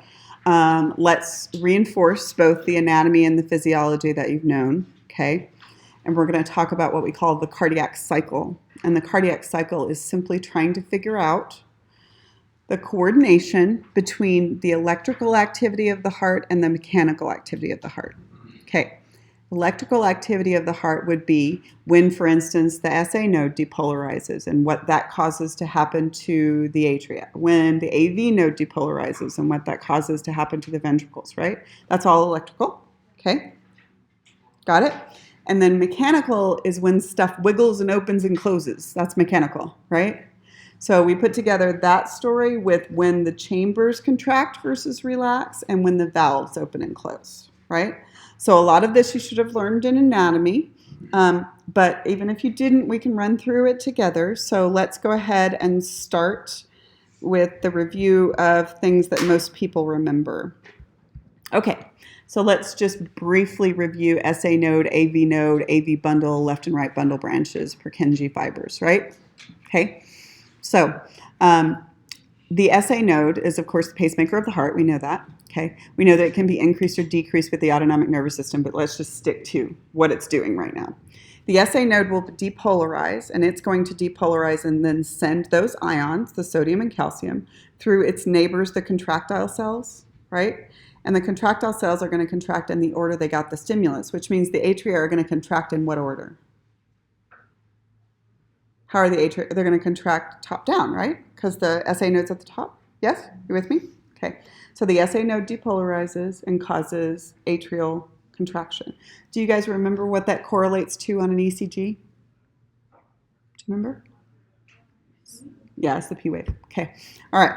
let's reinforce both the anatomy and the physiology that you've known, okay? And we're going to talk about what we call the cardiac cycle. And the cardiac cycle is simply trying to figure out the coordination between the electrical activity of the heart and the mechanical activity of the heart. Okay, electrical activity of the heart would be when, for instance, the SA node depolarizes and what that causes to happen to the atria. When the AV node depolarizes and what that causes to happen to the ventricles, right? That's all electrical, okay? Got it? And then mechanical is when stuff wiggles and opens and closes. That's mechanical, right? So we put together that story with when the chambers contract versus relax and when the valves open and close, right? So a lot of this you should have learned in anatomy, but even if you didn't, we can run through it together. So let's go ahead and start with the review of things that most people remember. Okay. So let's just briefly review SA node, AV bundle, left and right bundle branches, Purkinje fibers, right? Okay, so the SA node is, of course, the pacemaker of the heart. We know that, okay? We know that it can be increased or decreased with the autonomic nervous system, but let's just stick to what it's doing right now. The SA node will depolarize, and it's going to depolarize and then send those ions, the sodium and calcium, through its neighbors, the contractile cells, right? And the contractile cells are going to contract in the order they got the stimulus, which means the atria are going to contract in what order? How are the atria? They're going to contract top down, right? Because the SA node's at the top. Yes? You with me? Okay. So the SA node depolarizes and causes atrial contraction. Do you guys remember what that correlates to on an ECG? Do you remember? Yeah, it's the P wave. Okay. All right.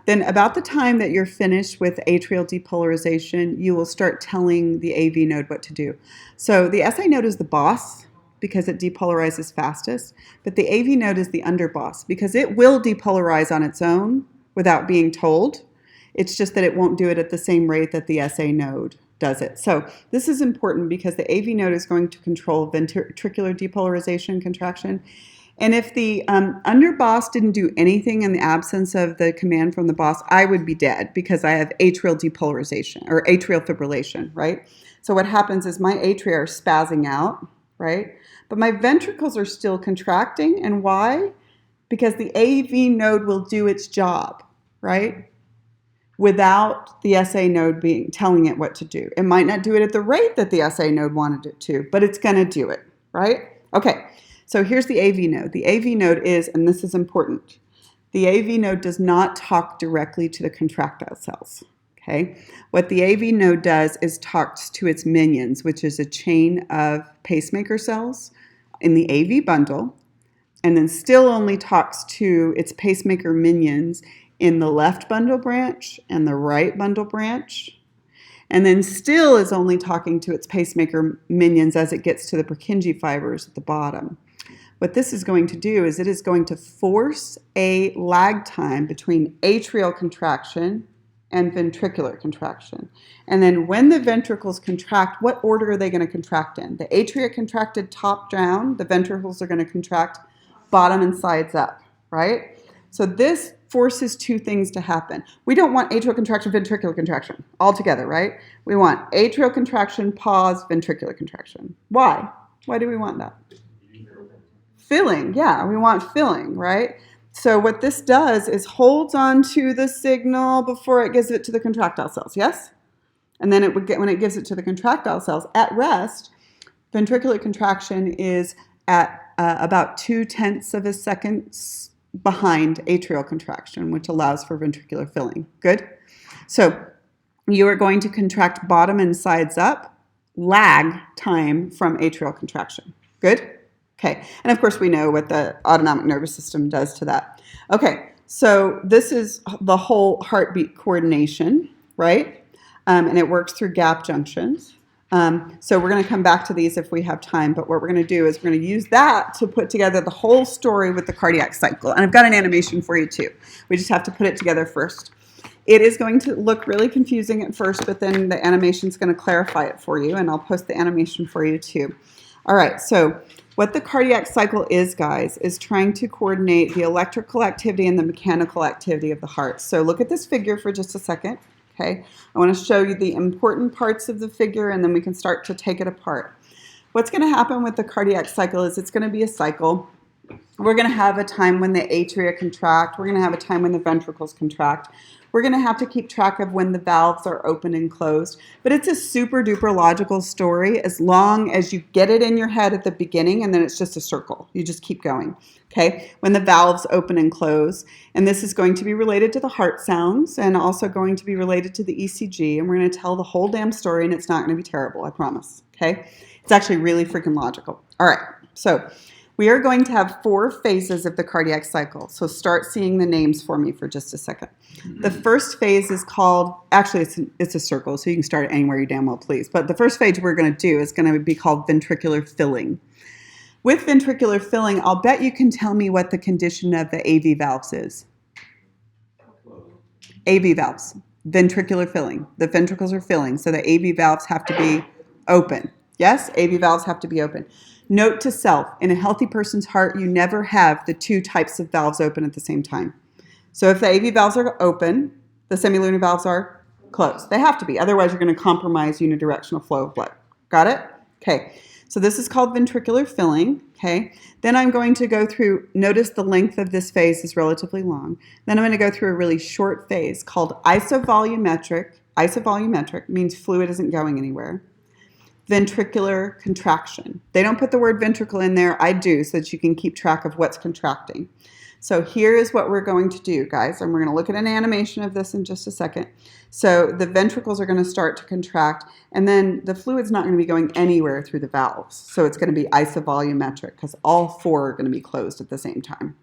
Then about the time that you're finished with atrial depolarization, you will start telling the AV node what to do. So the SA node is the boss because it depolarizes fastest, but the AV node is the underboss because it will depolarize on its own without being told. It's just that it won't do it at the same rate that the SA node does it. So this is important because the AV node is going to control ventricular depolarization contraction. And if the underboss didn't do anything in the absence of the command from the boss, I would be dead because I have atrial depolarization or atrial fibrillation, right? So what happens is my atria are spazzing out, right? But my ventricles are still contracting. And why? Because the AV node will do its job, right? Without the SA node telling it what to do. It might not do it at the rate that the SA node wanted it to, but it's going to do it, right? Okay. So here's the AV node. The AV node is, and this is important, The AV node does not talk directly to the contractile cells. Okay? What the AV node does is talks to its minions, which is a chain of pacemaker cells in the AV bundle, and then still only talks to its pacemaker minions in the left bundle branch and the right bundle branch, and then still is only talking to its pacemaker minions as it gets to the Purkinje fibers at the bottom. What this is going to do is it is going to force a lag time between atrial contraction and ventricular contraction. And then when the ventricles contract, what order are they going to contract in? The atria contracted top down, the ventricles are going to contract bottom and sides up, right? So this forces two things to happen. We don't want atrial contraction, ventricular contraction all together, right? We want atrial contraction, pause, ventricular contraction. Why? Why do we want that? Filling, yeah, we want filling, right? So what this does is holds on to the signal before it gives it to the contractile cells, yes? And then it would get, when it gives it to the contractile cells at rest, ventricular contraction is at about 0.2 of a second behind atrial contraction, which allows for ventricular filling. Good? So you are going to contract bottom and sides up, lag time from atrial contraction. Good? Okay, and of course we know what the autonomic nervous system does to that. Okay, so this is the whole heartbeat coordination, right? And it works through gap junctions. So we're going to come back to these if we have time, but what we're going to do is we're going to use that to put together the whole story with the cardiac cycle. And I've got an animation for you too. We just have to put it together first. It is going to look really confusing at first, but then the animation is going to clarify it for you, and I'll post the animation for you too. All right, so what the cardiac cycle is, guys, is trying to coordinate the electrical activity and the mechanical activity of the heart. So look at this figure for just a second, okay? I want to show you the important parts of the figure, and then we can start to take it apart. What's going to happen with the cardiac cycle is it's going to be a cycle. We're going to have a time when the atria contract. We're going to have a time when the ventricles contract. We're going to have to keep track of when the valves are open and closed. But it's a super duper logical story as long as you get it in your head at the beginning, and then it's just a circle. You just keep going. Okay? When the valves open and close. And this is going to be related to the heart sounds and also going to be related to the ECG. And we're going to tell the whole damn story, and it's not going to be terrible, I promise. Okay? It's actually really freaking logical. All right. So we are going to have 4 phases of the cardiac cycle. So start seeing the names for me for just a second. The first phase is called, actually it's a circle, so you can start anywhere you damn well please. But the first phase we're going to do is going to be called ventricular filling. With ventricular filling, I'll bet you can tell me what the condition of the AV valves is. AV valves, ventricular filling. The ventricles are filling, so the AV valves have to be open. Yes, AV valves have to be open. Note to self, in a healthy person's heart, you never have the 2 types of valves open at the same time. So if the AV valves are open, the semilunar valves are closed. They have to be, otherwise you're going to compromise unidirectional flow of blood. Got it? Okay, so this is called ventricular filling. Okay, then I'm going to go through, notice the length of this phase is relatively long. Then I'm going to go through a really short phase called isovolumetric. Isovolumetric means fluid isn't going anywhere. Ventricular contraction. They don't put the word ventricle in there. I do, so that you can keep track of what's contracting. So here is what we're going to do, guys, and we're going to look at an animation of this in just a second. So the ventricles are going to start to contract, and then the fluid's not going to be going anywhere through the valves. So it's going to be isovolumetric because all 4 are going to be closed at the same time.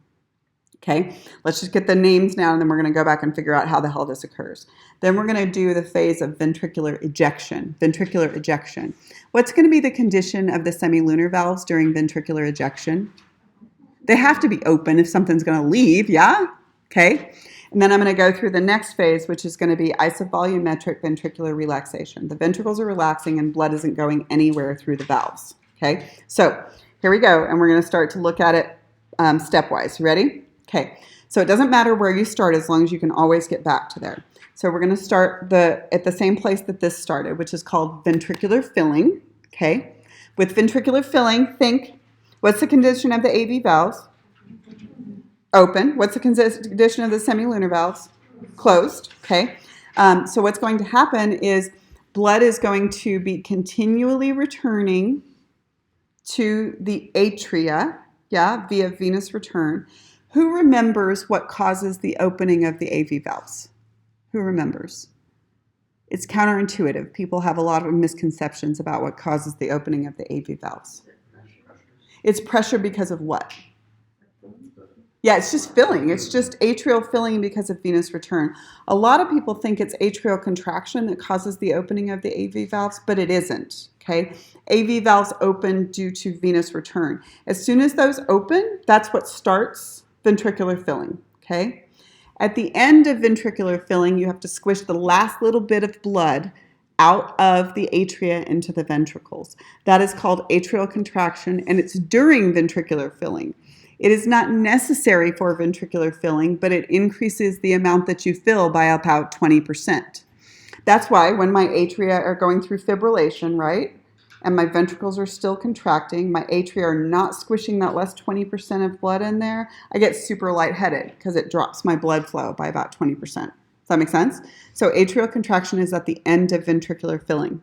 Okay, let's just get the names now, and then we're going to go back and figure out how the hell this occurs. Then we're going to do the phase of ventricular ejection. Ventricular ejection. What's going to be the condition of the semilunar valves during ventricular ejection? They have to be open if something's going to leave, yeah? Okay, and then I'm going to go through the next phase, which is going to be isovolumetric ventricular relaxation. The ventricles are relaxing and blood isn't going anywhere through the valves. Okay, so here we go, and we're going to start to look at it stepwise. You ready? Okay, so it doesn't matter where you start as long as you can always get back to there. So we're going to start at the same place that this started, which is called ventricular filling. Okay, with ventricular filling, think, what's the condition of the AV valves? Open. What's the condition of the semilunar valves? Closed. Okay, so what's going to happen is blood is going to be continually returning to the atria, yeah, via venous return. Who remembers what causes the opening of the AV valves? Who remembers? It's counterintuitive. People have a lot of misconceptions about what causes the opening of the AV valves. It's pressure because of what? Yeah, it's just filling. It's just atrial filling because of venous return. A lot of people think it's atrial contraction that causes the opening of the AV valves, but it isn't, okay? AV valves open due to venous return. As soon as those open, that's what starts ventricular filling, okay? At the end of ventricular filling, you have to squish the last little bit of blood out of the atria into the ventricles. That is called atrial contraction, and it's during ventricular filling. It is not necessary for ventricular filling, but it increases the amount that you fill by about 20%. That's why when my atria are going through fibrillation, right, and my ventricles are still contracting, my atria are not squishing that last 20% of blood in there, I get super lightheaded because it drops my blood flow by about 20%. Does that make sense? So atrial contraction is at the end of ventricular filling.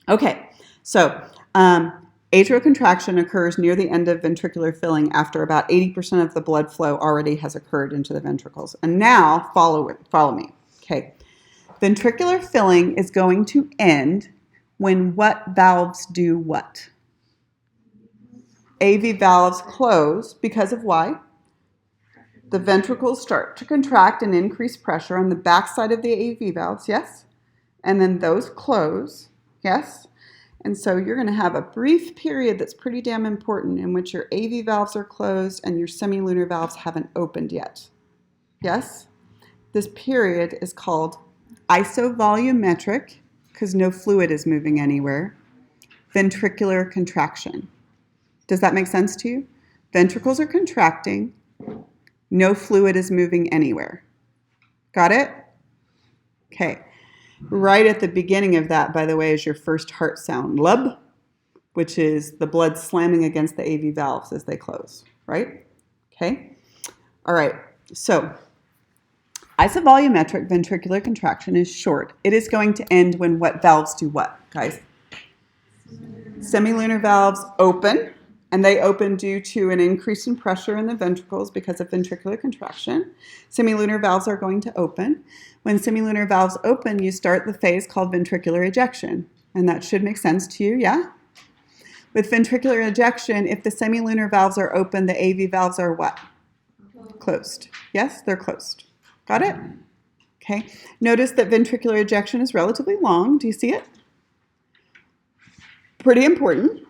Okay, so atrial contraction occurs near the end of ventricular filling after about 80% of the blood flow already has occurred into the ventricles. And now, follow me. Okay. Ventricular filling is going to end when what valves do what? AV valves close because of why? The ventricles start to contract and increase pressure on the backside of the AV valves, yes? And then those close, yes? And so you're going to have a brief period that's pretty damn important in which your AV valves are closed and your semilunar valves haven't opened yet. Yes? This period is called isovolumetric, because no fluid is moving anywhere, ventricular contraction. Does that make sense to you? Ventricles are contracting, no fluid is moving anywhere. Got it? Okay. Right at the beginning of that, by the way, is your first heart sound, lub, which is the blood slamming against the AV valves as they close, right? Okay. All right. So isovolumetric ventricular contraction is short. It is going to end when what valves do what, guys? Semilunar valves open, and they open due to an increase in pressure in the ventricles because of ventricular contraction. Semilunar valves are going to open. When semilunar valves open, you start the phase called ventricular ejection, and that should make sense to you, yeah? With ventricular ejection, if the semilunar valves are open, the AV valves are what? Closed. Yes, they're closed. Got it? Okay. Notice that ventricular ejection is relatively long. Do you see it? Pretty important.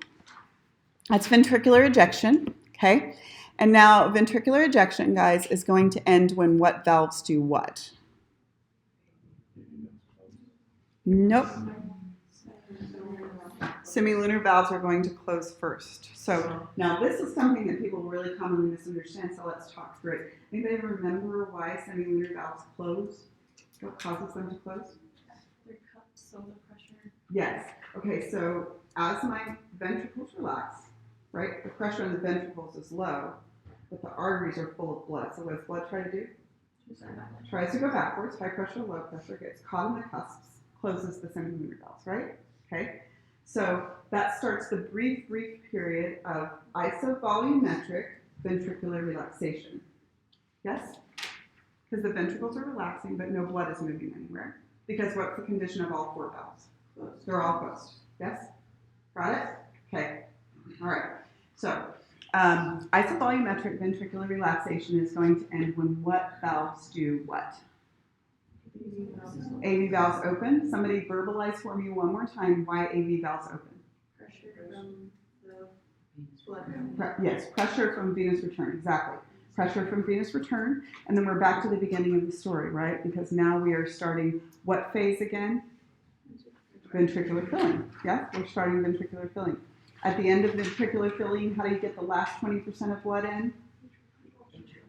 That's ventricular ejection, okay? And now ventricular ejection, guys, is going to end when what valves do what? Nope. Semilunar valves are going to close first. So now this is something that people really commonly misunderstand, so let's talk through it. Anybody remember why semilunar valves close? What causes them to close? They're cupped, so the pressure. Yes. Okay, so as my ventricles relax, right, the pressure in the ventricles is low, but the arteries are full of blood. So what does blood try to do? Tries to go backwards. High pressure, low pressure, gets caught in the cusps, closes the semilunar valves, right? Okay. So that starts the brief period of isovolumetric ventricular relaxation. Yes? Because the ventricles are relaxing, but no blood is moving anywhere. Because what's the condition of all four valves? Closed. They're all closed. Yes? Got it? Okay. All right. So isovolumetric ventricular relaxation is going to end when what valves do what? AV valves open. Somebody verbalize for me one more time why AV valves open. Pressure from the blood. Yes, pressure from venous return. Exactly. Pressure from venous return. And then we're back to the beginning of the story, right? Because now we are starting what phase again? Ventricular filling. Yeah, we're starting ventricular filling. At the end of ventricular filling, how do you get the last 20% of blood in?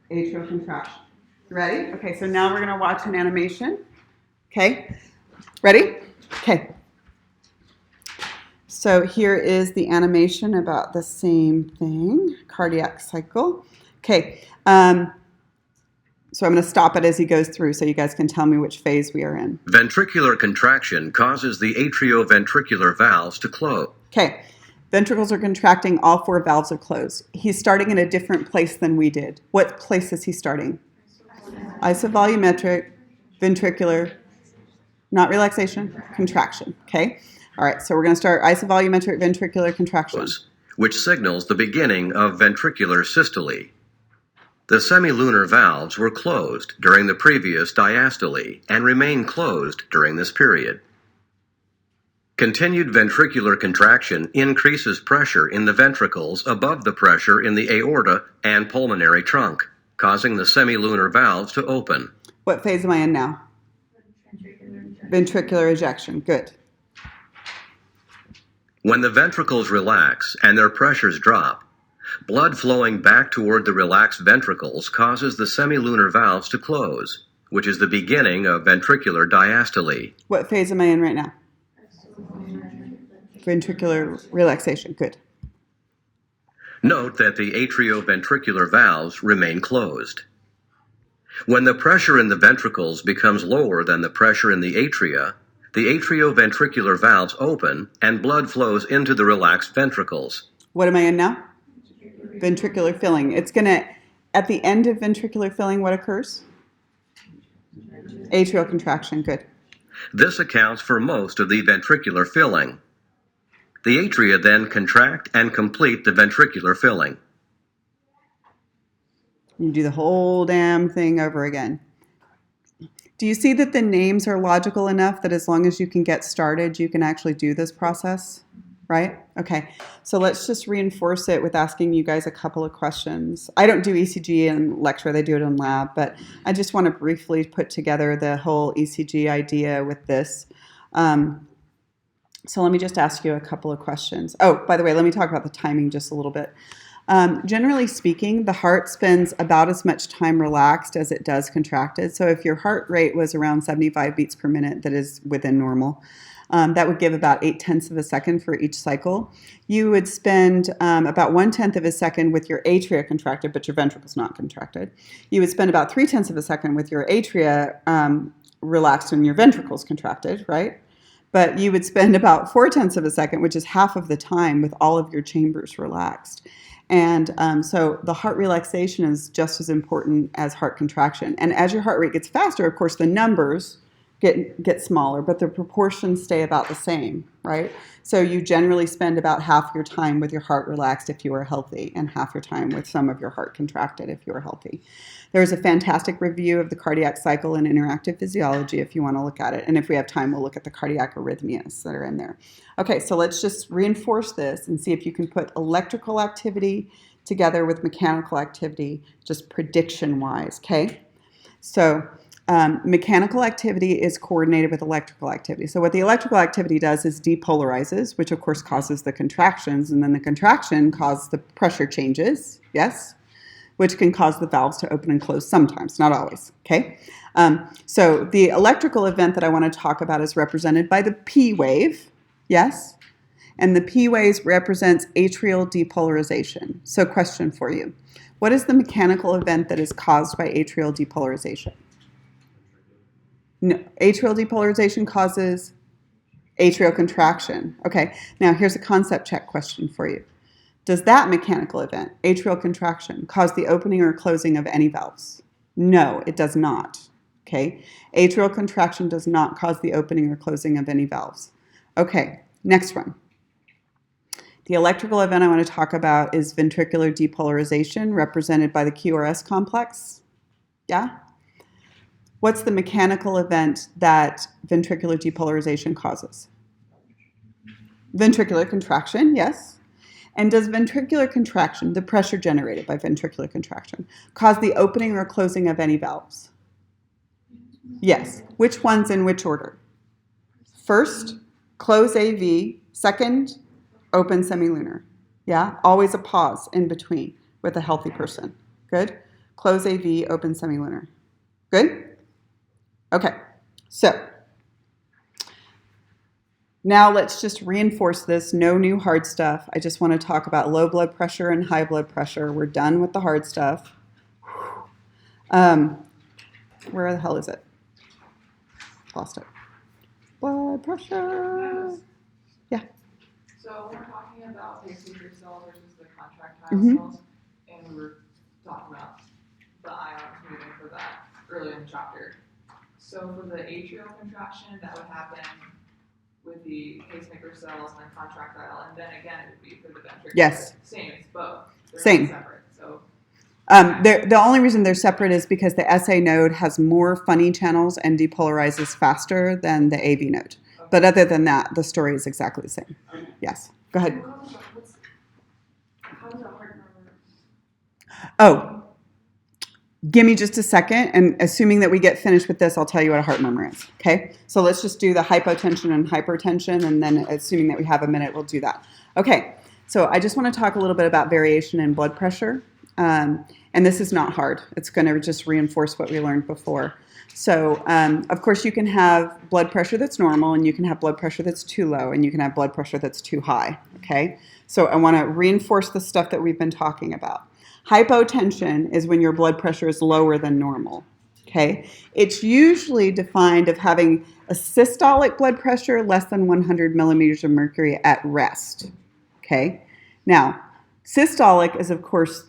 Atrial contraction. Ready? Okay, so now we're going to watch an animation. Okay, ready? Okay. So here is the animation about the same thing, cardiac cycle. Okay, so I'm going to stop it as he goes through so you guys can tell me which phase we are in. Ventricular contraction causes the atrioventricular valves to close. Okay, Ventricles are contracting, all 4 valves are closed. He's starting in a different place than we did. What place is he starting? Isovolumetric, ventricular, not relaxation, contraction, okay? All right, so we're going to start isovolumetric ventricular contraction. Which signals the beginning of ventricular systole. The semilunar valves were closed during the previous diastole and remain closed during this period. Continued ventricular contraction increases pressure in the ventricles above the pressure in the aorta and pulmonary trunk, causing the semilunar valves to open. What phase am I in now? Ventricular ejection, good. When the ventricles relax and their pressures drop, blood flowing back toward the relaxed ventricles causes the semilunar valves to close, which is the beginning of ventricular diastole. What phase am I in right now? Ventricular relaxation, good. Note that the atrioventricular valves remain closed. When the pressure in the ventricles becomes lower than the pressure in the atrioventricular valves open and blood flows into the relaxed ventricles. What am I in now? Ventricular filling. It's going to, at the end of ventricular filling, what occurs? Atrial contraction, good. This accounts for most of the ventricular filling. The atria then contract and complete the ventricular filling. You do the whole damn thing over again. Do you see that the names are logical enough that as long as you can get started, you can actually do this process? Right? Okay. So let's just reinforce it with asking you guys a couple of questions. I don't do ECG in lecture, they do it in lab, but I just want to briefly put together the whole ECG idea with this. So let me just ask you a couple of questions. Oh, by the way, let me talk about the timing just a little bit. Generally speaking, the heart spends about as much time relaxed as it does contracted. So if your heart rate was around 75 beats per minute, that is within normal, that would give about 0.8 of a second for each cycle. You would spend about 1/10 of a second with your atria contracted, but your ventricles not contracted. You would spend about 0.3 of a second with your atria relaxed and your ventricles contracted, right? But you would spend about 0.4 of a second, which is half of the time, with all of your chambers relaxed. And so the heart relaxation is just as important as heart contraction. And as your heart rate gets faster, of course, the numbers get smaller, but the proportions stay about the same, right? So you generally spend about half your time with your heart relaxed if you are healthy, and half your time with some of your heart contracted if you are healthy. There's a fantastic review of the cardiac cycle in interactive physiology if you want to look at it. And if we have time, we'll look at the cardiac arrhythmias that are in there. Okay, so let's just reinforce this and see if you can put electrical activity together with mechanical activity, just prediction-wise, okay? So mechanical activity is coordinated with electrical activity. So what the electrical activity does is depolarizes, which of course causes the contractions, and then the contraction causes the pressure changes, yes? Which can cause the valves to open and close sometimes, not always, okay? So the electrical event that I want to talk about is represented by the P wave, yes? And the P wave represents atrial depolarization. So question for you. What is the mechanical event that is caused by atrial depolarization? No, atrial depolarization causes atrial contraction. Okay, now here's a concept check question for you. Does that mechanical event, atrial contraction, cause the opening or closing of any valves? No, it does not. Okay, atrial contraction does not cause the opening or closing of any valves. Okay, next one. The electrical event I want to talk about is ventricular depolarization, represented by the QRS complex. Yeah? What's the mechanical event that ventricular depolarization causes? Ventricular contraction, yes. And does ventricular contraction, the pressure generated by ventricular contraction, cause the opening or closing of any valves? Yes. Which ones in which order? First, close AV. Second, open semilunar. Yeah, always a pause in between with a healthy person. Good. Close AV, open semilunar. Good? Okay, so now let's just reinforce this. No new hard stuff. I just want to talk about low blood pressure and high blood pressure. We're done with the hard stuff. Where the hell is it? Lost it. Blood pressure. Yeah. So when we're talking about pacemaker cells versus the contractile Mhm. cells, and we were talking about the ions moving for that earlier in the chapter. So for the atrial contraction, that would happen with the pacemaker cells and the contractile, and then again it would be for the ventricular. Yes. Same, it's both. They're Same. not separate. So The only reason they're separate is because the SA node has more funny channels and depolarizes faster than the AV node. But other than that, the story is exactly the same. Yes. Go ahead. How does a heart murmur? Oh, give me just a second, and assuming that we get finished with this, I'll tell you what a heart murmur is, okay? So let's just do the hypotension and hypertension, and then assuming that we have a minute, we'll do that. Okay, so I just want to talk a little bit about variation in blood pressure, and this is not hard. It's going to just reinforce what we learned before. So, of course, you can have blood pressure that's normal, and you can have blood pressure that's too low, and you can have blood pressure that's too high, okay? So I want to reinforce the stuff that we've been talking about. Hypotension is when your blood pressure is lower than normal, okay? It's usually defined of having a systolic blood pressure less than 100 millimeters of mercury at rest, okay? Now, systolic is, of course,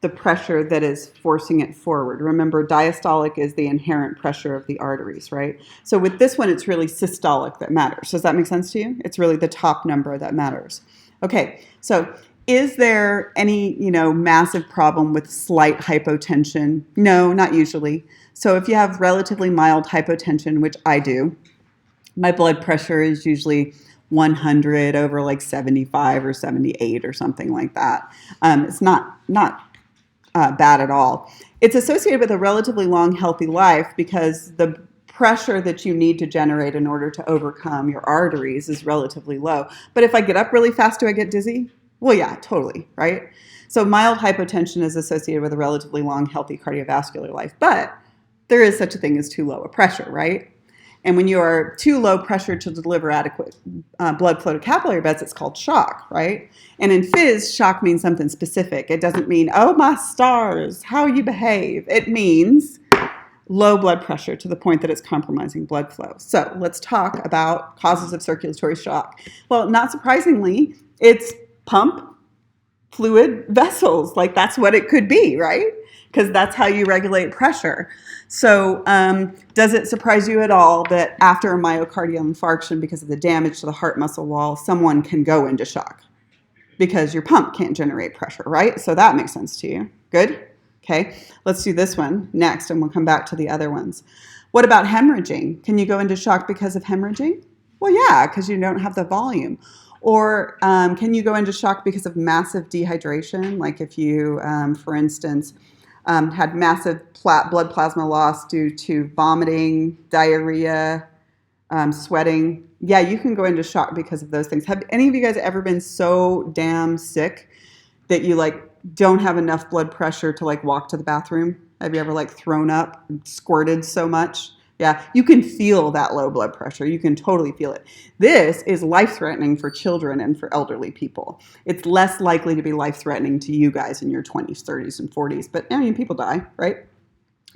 the pressure that is forcing it forward. Remember, diastolic is the inherent pressure of the arteries, right? So with this one, it's really systolic that matters. Does that make sense to you? It's really the top number that matters. Okay, so is there any, massive problem with slight hypotension? No, not usually. So if you have relatively mild hypotension, which I do, my blood pressure is usually 100 over like 75 or 78 or something like that. It's not bad at all. It's associated with a relatively long, healthy life because the pressure that you need to generate in order to overcome your arteries is relatively low. But if I get up really fast, do I get dizzy? Well, yeah, totally, right? So mild hypotension is associated with a relatively long, healthy cardiovascular life. But there is such a thing as too low a pressure, right? And when you are too low pressure to deliver adequate blood flow to capillary beds, it's called shock, right? And in phys, shock means something specific. It doesn't mean, oh, my stars, how you behave. It means low blood pressure to the point that it's compromising blood flow. So let's talk about causes of circulatory shock. Well, not surprisingly, it's pump fluid vessels. Like that's what it could be, right? Because that's how you regulate pressure. So does it surprise you at all that after a myocardial infarction, because of the damage to the heart muscle wall, someone can go into shock? Because your pump can't generate pressure, right? So that makes sense to you. Good? Okay, let's do this one next, and we'll come back to the other ones. What about hemorrhaging? Can you go into shock because of hemorrhaging? Well, yeah, because you don't have the volume. Or can you go into shock because of massive dehydration? Like if you, for instance, had massive blood plasma loss due to vomiting, diarrhea, sweating. Yeah, you can go into shock because of those things. Have any of you guys ever been so damn sick that you don't have enough blood pressure to walk to the bathroom? Have you ever thrown up and squirted so much? Yeah, you can feel that low blood pressure. You can totally feel it. This is life-threatening for children and for elderly people. It's less likely to be life-threatening to you guys in your 20s, 30s, and 40s. But, people die, right?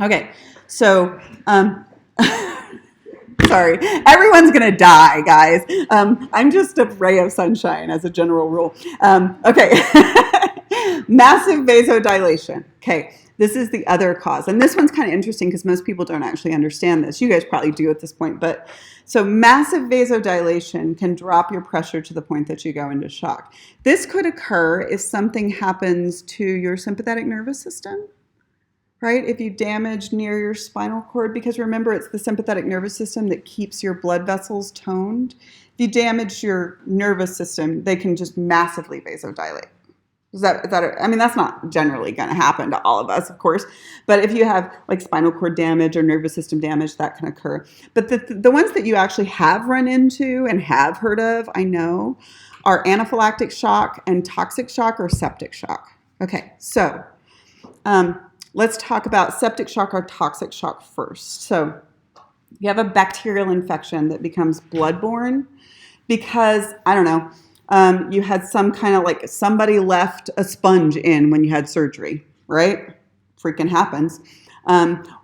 Okay, so, sorry. Everyone's going to die, guys. I'm just a ray of sunshine as a general rule. Okay. Massive vasodilation. Okay. This is the other cause. And this one's kind of interesting because most people don't actually understand this. You guys probably do at this point. But so massive vasodilation can drop your pressure to the point that you go into shock. This could occur if something happens to your sympathetic nervous system, right? If you damage near your spinal cord, because remember, it's the sympathetic nervous system that keeps your blood vessels toned. If you damage your nervous system, they can just massively vasodilate. That's not generally going to happen to all of us, of course. But if you have spinal cord damage or nervous system damage, that can occur. But the ones that you actually have run into and have heard of, I know, are anaphylactic shock and toxic shock or septic shock. Okay, so let's talk about septic shock or toxic shock first. So you have a bacterial infection that becomes bloodborne because, I don't know, you had some kind of somebody left a sponge in when you had surgery, right? Freaking happens.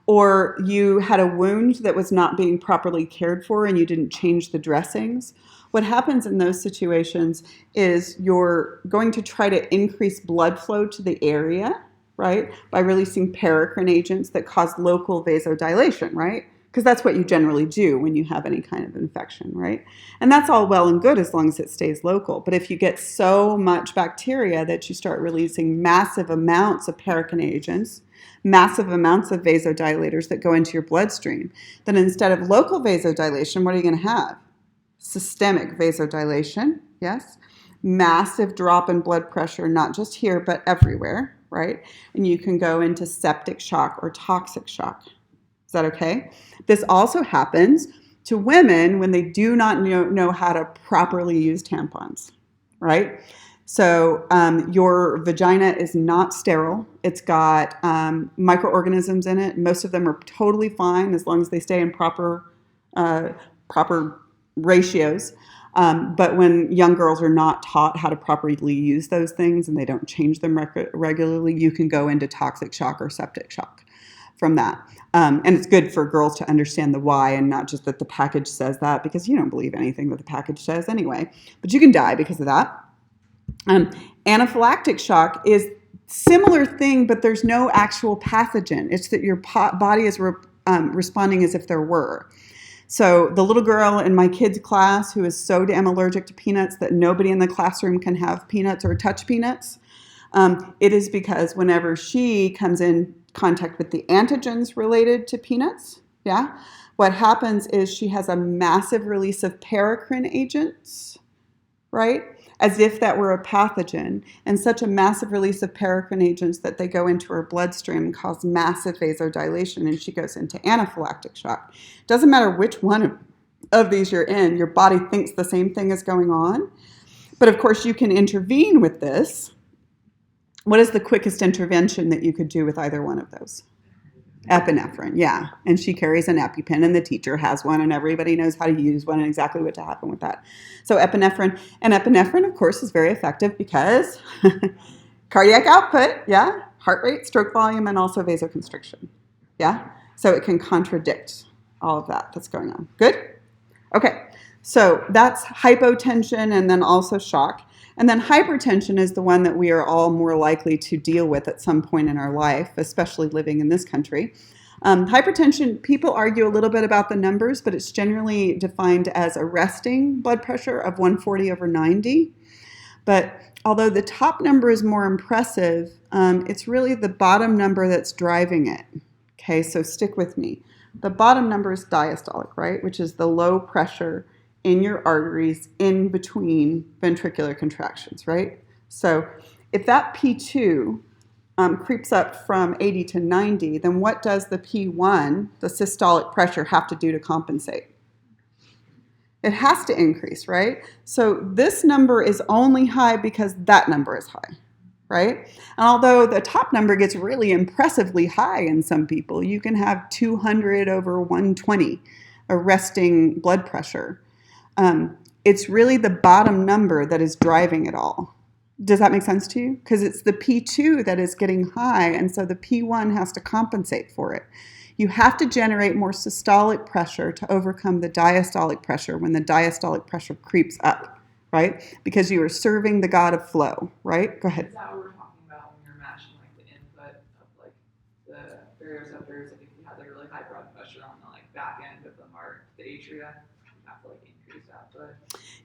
Or you had a wound that was not being properly cared for and you didn't change the dressings. what happens in those situations is you're going to try to increase blood flow to the area, right, by releasing paracrine agents that cause local vasodilation, right? Because that's what you generally do when you have any kind of infection, right? And that's all well and good as long as it stays local. But if you get so much bacteria that you start releasing massive amounts of paracrine agents, massive amounts of vasodilators that go into your bloodstream, then instead of local vasodilation, what are you going to have? Systemic vasodilation, yes? Massive drop in blood pressure, not just here, but everywhere, right? And you can go into septic shock or toxic shock. Is that okay? This also happens to women when they do not know how to properly use tampons, right? So your vagina is not sterile. It's got microorganisms in it. Most of them are totally fine as long as they stay in proper ratios. But when young girls are not taught how to properly use those things and they don't change them regularly, you can go into toxic shock or septic shock from that. And it's good for girls to understand the why and not just that the package says that, because you don't believe anything that the package says anyway. But you can die because of that. Anaphylactic shock is similar thing, but there's no actual pathogen. It's that your body is responding as if there were. So the little girl in my kids' class who is so damn allergic to peanuts that nobody in the classroom can have peanuts or touch peanuts, it is because whenever she comes in contact with the antigens related to peanuts, yeah, what happens is she has a massive release of paracrine agents, right? As if that were a pathogen, and such a massive release of paracrine agents that they go into her bloodstream and cause massive vasodilation, and she goes into anaphylactic shock. Doesn't matter which one of these you're in, your body thinks the same thing is going on. But of course, you can intervene with this. What is the quickest intervention that you could do with either one of those? Epinephrine, yeah. And she carries an EpiPen, and the teacher has one, and everybody knows how to use one and exactly what to happen with that. So epinephrine, of course, is very effective because cardiac output, yeah, heart rate, stroke volume, and also vasoconstriction, yeah. So it can contradict all of that that's going on. Good? Okay, so that's hypotension and then also shock. And then hypertension is the one that we are all more likely to deal with at some point in our life, especially living in this country. Hypertension, people argue a little bit about the numbers, but it's generally defined as a resting blood pressure of 140/90. But although the top number is more impressive, it's really the bottom number that's driving it. Okay, so stick with me. The bottom number is diastolic, right, which is the low pressure in your arteries in between ventricular contractions, right? So if that P2 creeps up from 80 to 90, then what does the P1, the systolic pressure, have to do to compensate? It has to increase, right? So this number is only high because that number is high, right? And although the top number gets really impressively high in some people, you can have 200/120, a resting blood pressure. It's really the bottom number that is driving it all. Does that make sense to you? Because it's the P2 that is getting high, and so the P1 has to compensate for it. You have to generate more systolic pressure to overcome the diastolic pressure when the diastolic pressure creeps up, right? Because you are serving the god of flow, right? Go ahead. Is that what we're talking about when you're matching like the input of like the baroreceptors? If you had like really high blood pressure on the like back end of the heart, the atria, you have to like increase output.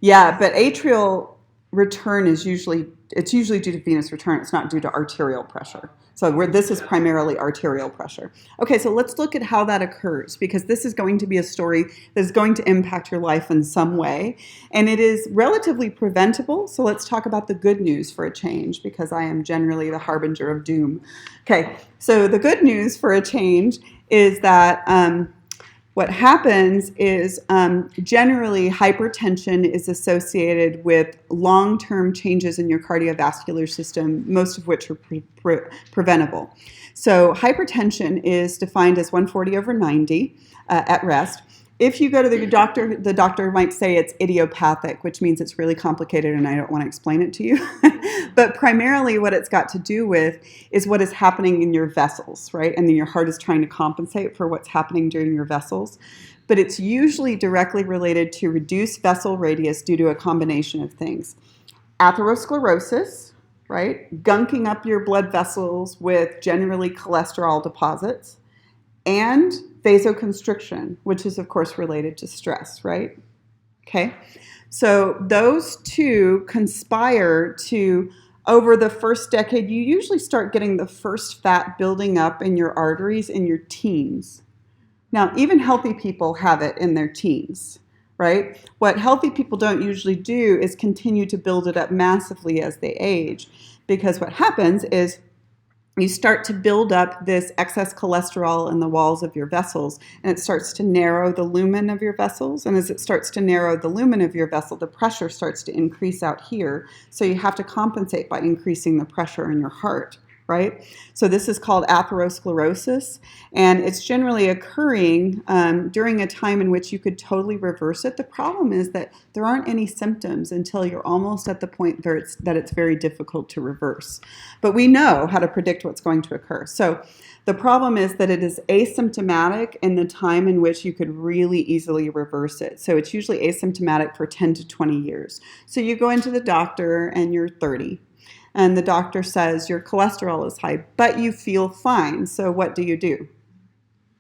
Yeah, but atrial return is usually due to venous return. It's not due to arterial pressure. So this is primarily arterial pressure. Okay, so let's look at how that occurs, because this is going to be a story that is going to impact your life in some way. And it is relatively preventable. So let's talk about the good news for a change, because I am generally the harbinger of doom. Okay, so the good news for a change is that what happens is generally hypertension is associated with long-term changes in your cardiovascular system, most of which are preventable. So hypertension is defined as 140/90 at rest. If you go to the doctor might say it's idiopathic, which means it's really complicated and I don't want to explain it to you. But primarily what it's got to do with is what is happening in your vessels, right? And then your heart is trying to compensate for what's happening during your vessels. But it's usually directly related to reduced vessel radius due to a combination of things. Atherosclerosis, right? Gunking up your blood vessels with generally cholesterol deposits, and vasoconstriction, which is, of course, related to stress, right? Okay, so those two conspire to, over the first decade, you usually start getting the first fat building up in your arteries in your teens. Now, even healthy people have it in their teens, right? What healthy people don't usually do is continue to build it up massively as they age, because what happens is you start to build up this excess cholesterol in the walls of your vessels, and it starts to narrow the lumen of your vessels. And as it starts to narrow the lumen of your vessel, the pressure starts to increase out here. So you have to compensate by increasing the pressure in your heart, right? So this is called atherosclerosis, and it's generally occurring during a time in which you could totally reverse it. The problem is that there aren't any symptoms until you're almost at the point that it's very difficult to reverse. But we know how to predict what's going to occur. So the problem is that it is asymptomatic in the time in which you could really easily reverse it. So it's usually asymptomatic for 10 to 20 years. So you go into the doctor and you're 30. And the doctor says your cholesterol is high, but you feel fine. So what do?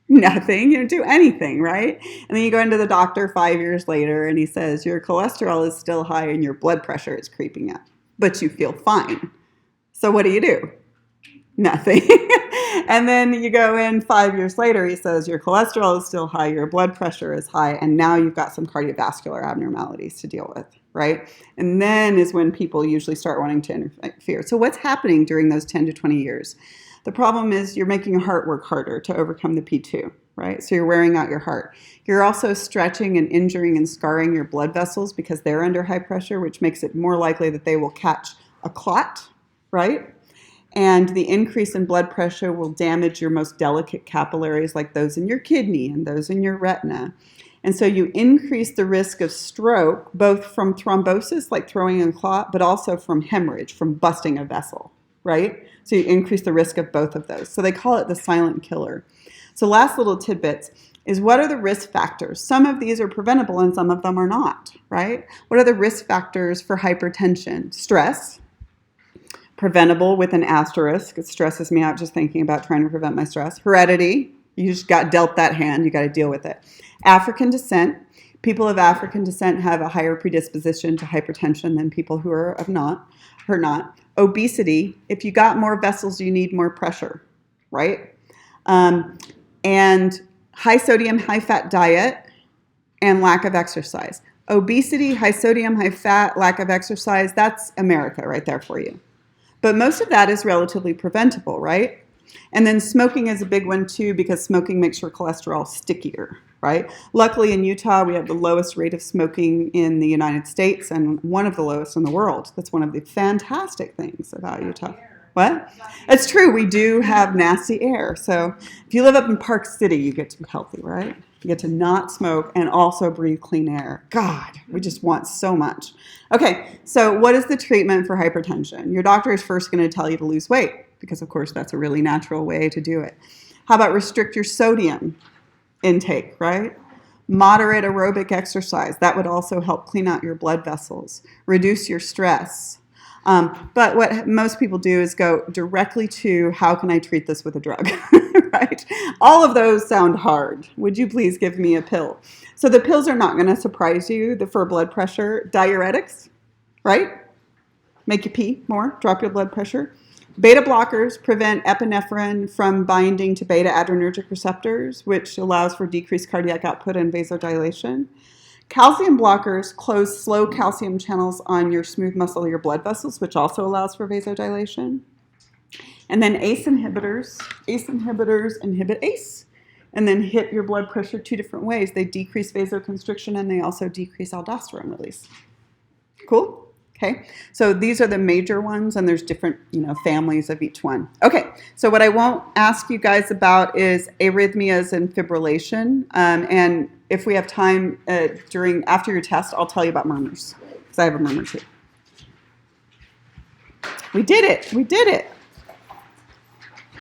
Nothing. You don't do anything, right? And then you go into the doctor 5 years later and he says your cholesterol is still high and your blood pressure is creeping up, but you feel fine. So what do? Nothing. And then you go in 5 years later, he says your cholesterol is still high, your blood pressure is high, and now you've got some cardiovascular abnormalities to deal with, right? And then is when people usually start wanting to interfere. So what's happening during those 10 to 20 years? The problem is you're making your heart work harder to overcome the P2, right? So you're wearing out your heart. You're also stretching and injuring and scarring your blood vessels because they're under high pressure, which makes it more likely that they will catch a clot, right? And the increase in blood pressure will damage your most delicate capillaries like those in your kidney and those in your retina. And so you increase the risk of stroke, both from thrombosis, like throwing a clot, but also from hemorrhage, from busting a vessel, right? So you increase the risk of both of those. So they call it the silent killer. So last little tidbits is what are the risk factors? Some of these are preventable and some of them are not, right? What are the risk factors for hypertension? Stress. Preventable with an asterisk. It stresses me out just thinking about trying to prevent my stress. Heredity. You just got dealt that hand. You got to deal with it. African descent. People of African descent have a higher predisposition to hypertension than people who are not. Obesity. If you got more vessels, you need more pressure, right? And high sodium, high fat diet and lack of exercise. Obesity, high sodium, high fat, lack of exercise, that's America right there for you. But most of that is relatively preventable, right? And then smoking is a big one too, because smoking makes your cholesterol stickier, right? Luckily in Utah, we have the lowest rate of smoking in the United States and one of the lowest in the world. That's one of the fantastic things about Utah. What? It's true, we do have nasty air. So if you live up in Park City, you get to be healthy, right? You get to not smoke and also breathe clean air. God, we just want so much. Okay, so what is the treatment for hypertension? Your doctor is first going to tell you to lose weight because, of course, that's a really natural way to do it. How about restrict your sodium intake, right? Moderate aerobic exercise. That would also help clean out your blood vessels. Reduce your stress. But what most people do is go directly to how can I treat this with a drug, right? All of those sound hard. Would you please give me a pill? So the pills are not going to surprise you for blood pressure. Diuretics, right? Make you pee more, drop your blood pressure. Beta blockers prevent epinephrine from binding to beta adrenergic receptors, which allows for decreased cardiac output and vasodilation. Calcium blockers close slow calcium channels on your smooth muscle, your blood vessels, which also allows for vasodilation. And then ACE inhibitors inhibit ACE and then hit your blood pressure two different ways. They decrease vasoconstriction and they also decrease aldosterone release. Cool? Okay, so these are the major ones, and there's different, families of each one. Okay, so what I won't ask you guys about is arrhythmias and fibrillation, and if we have time after your test, I'll tell you about murmurs because I have a murmur too. We did it. We did it.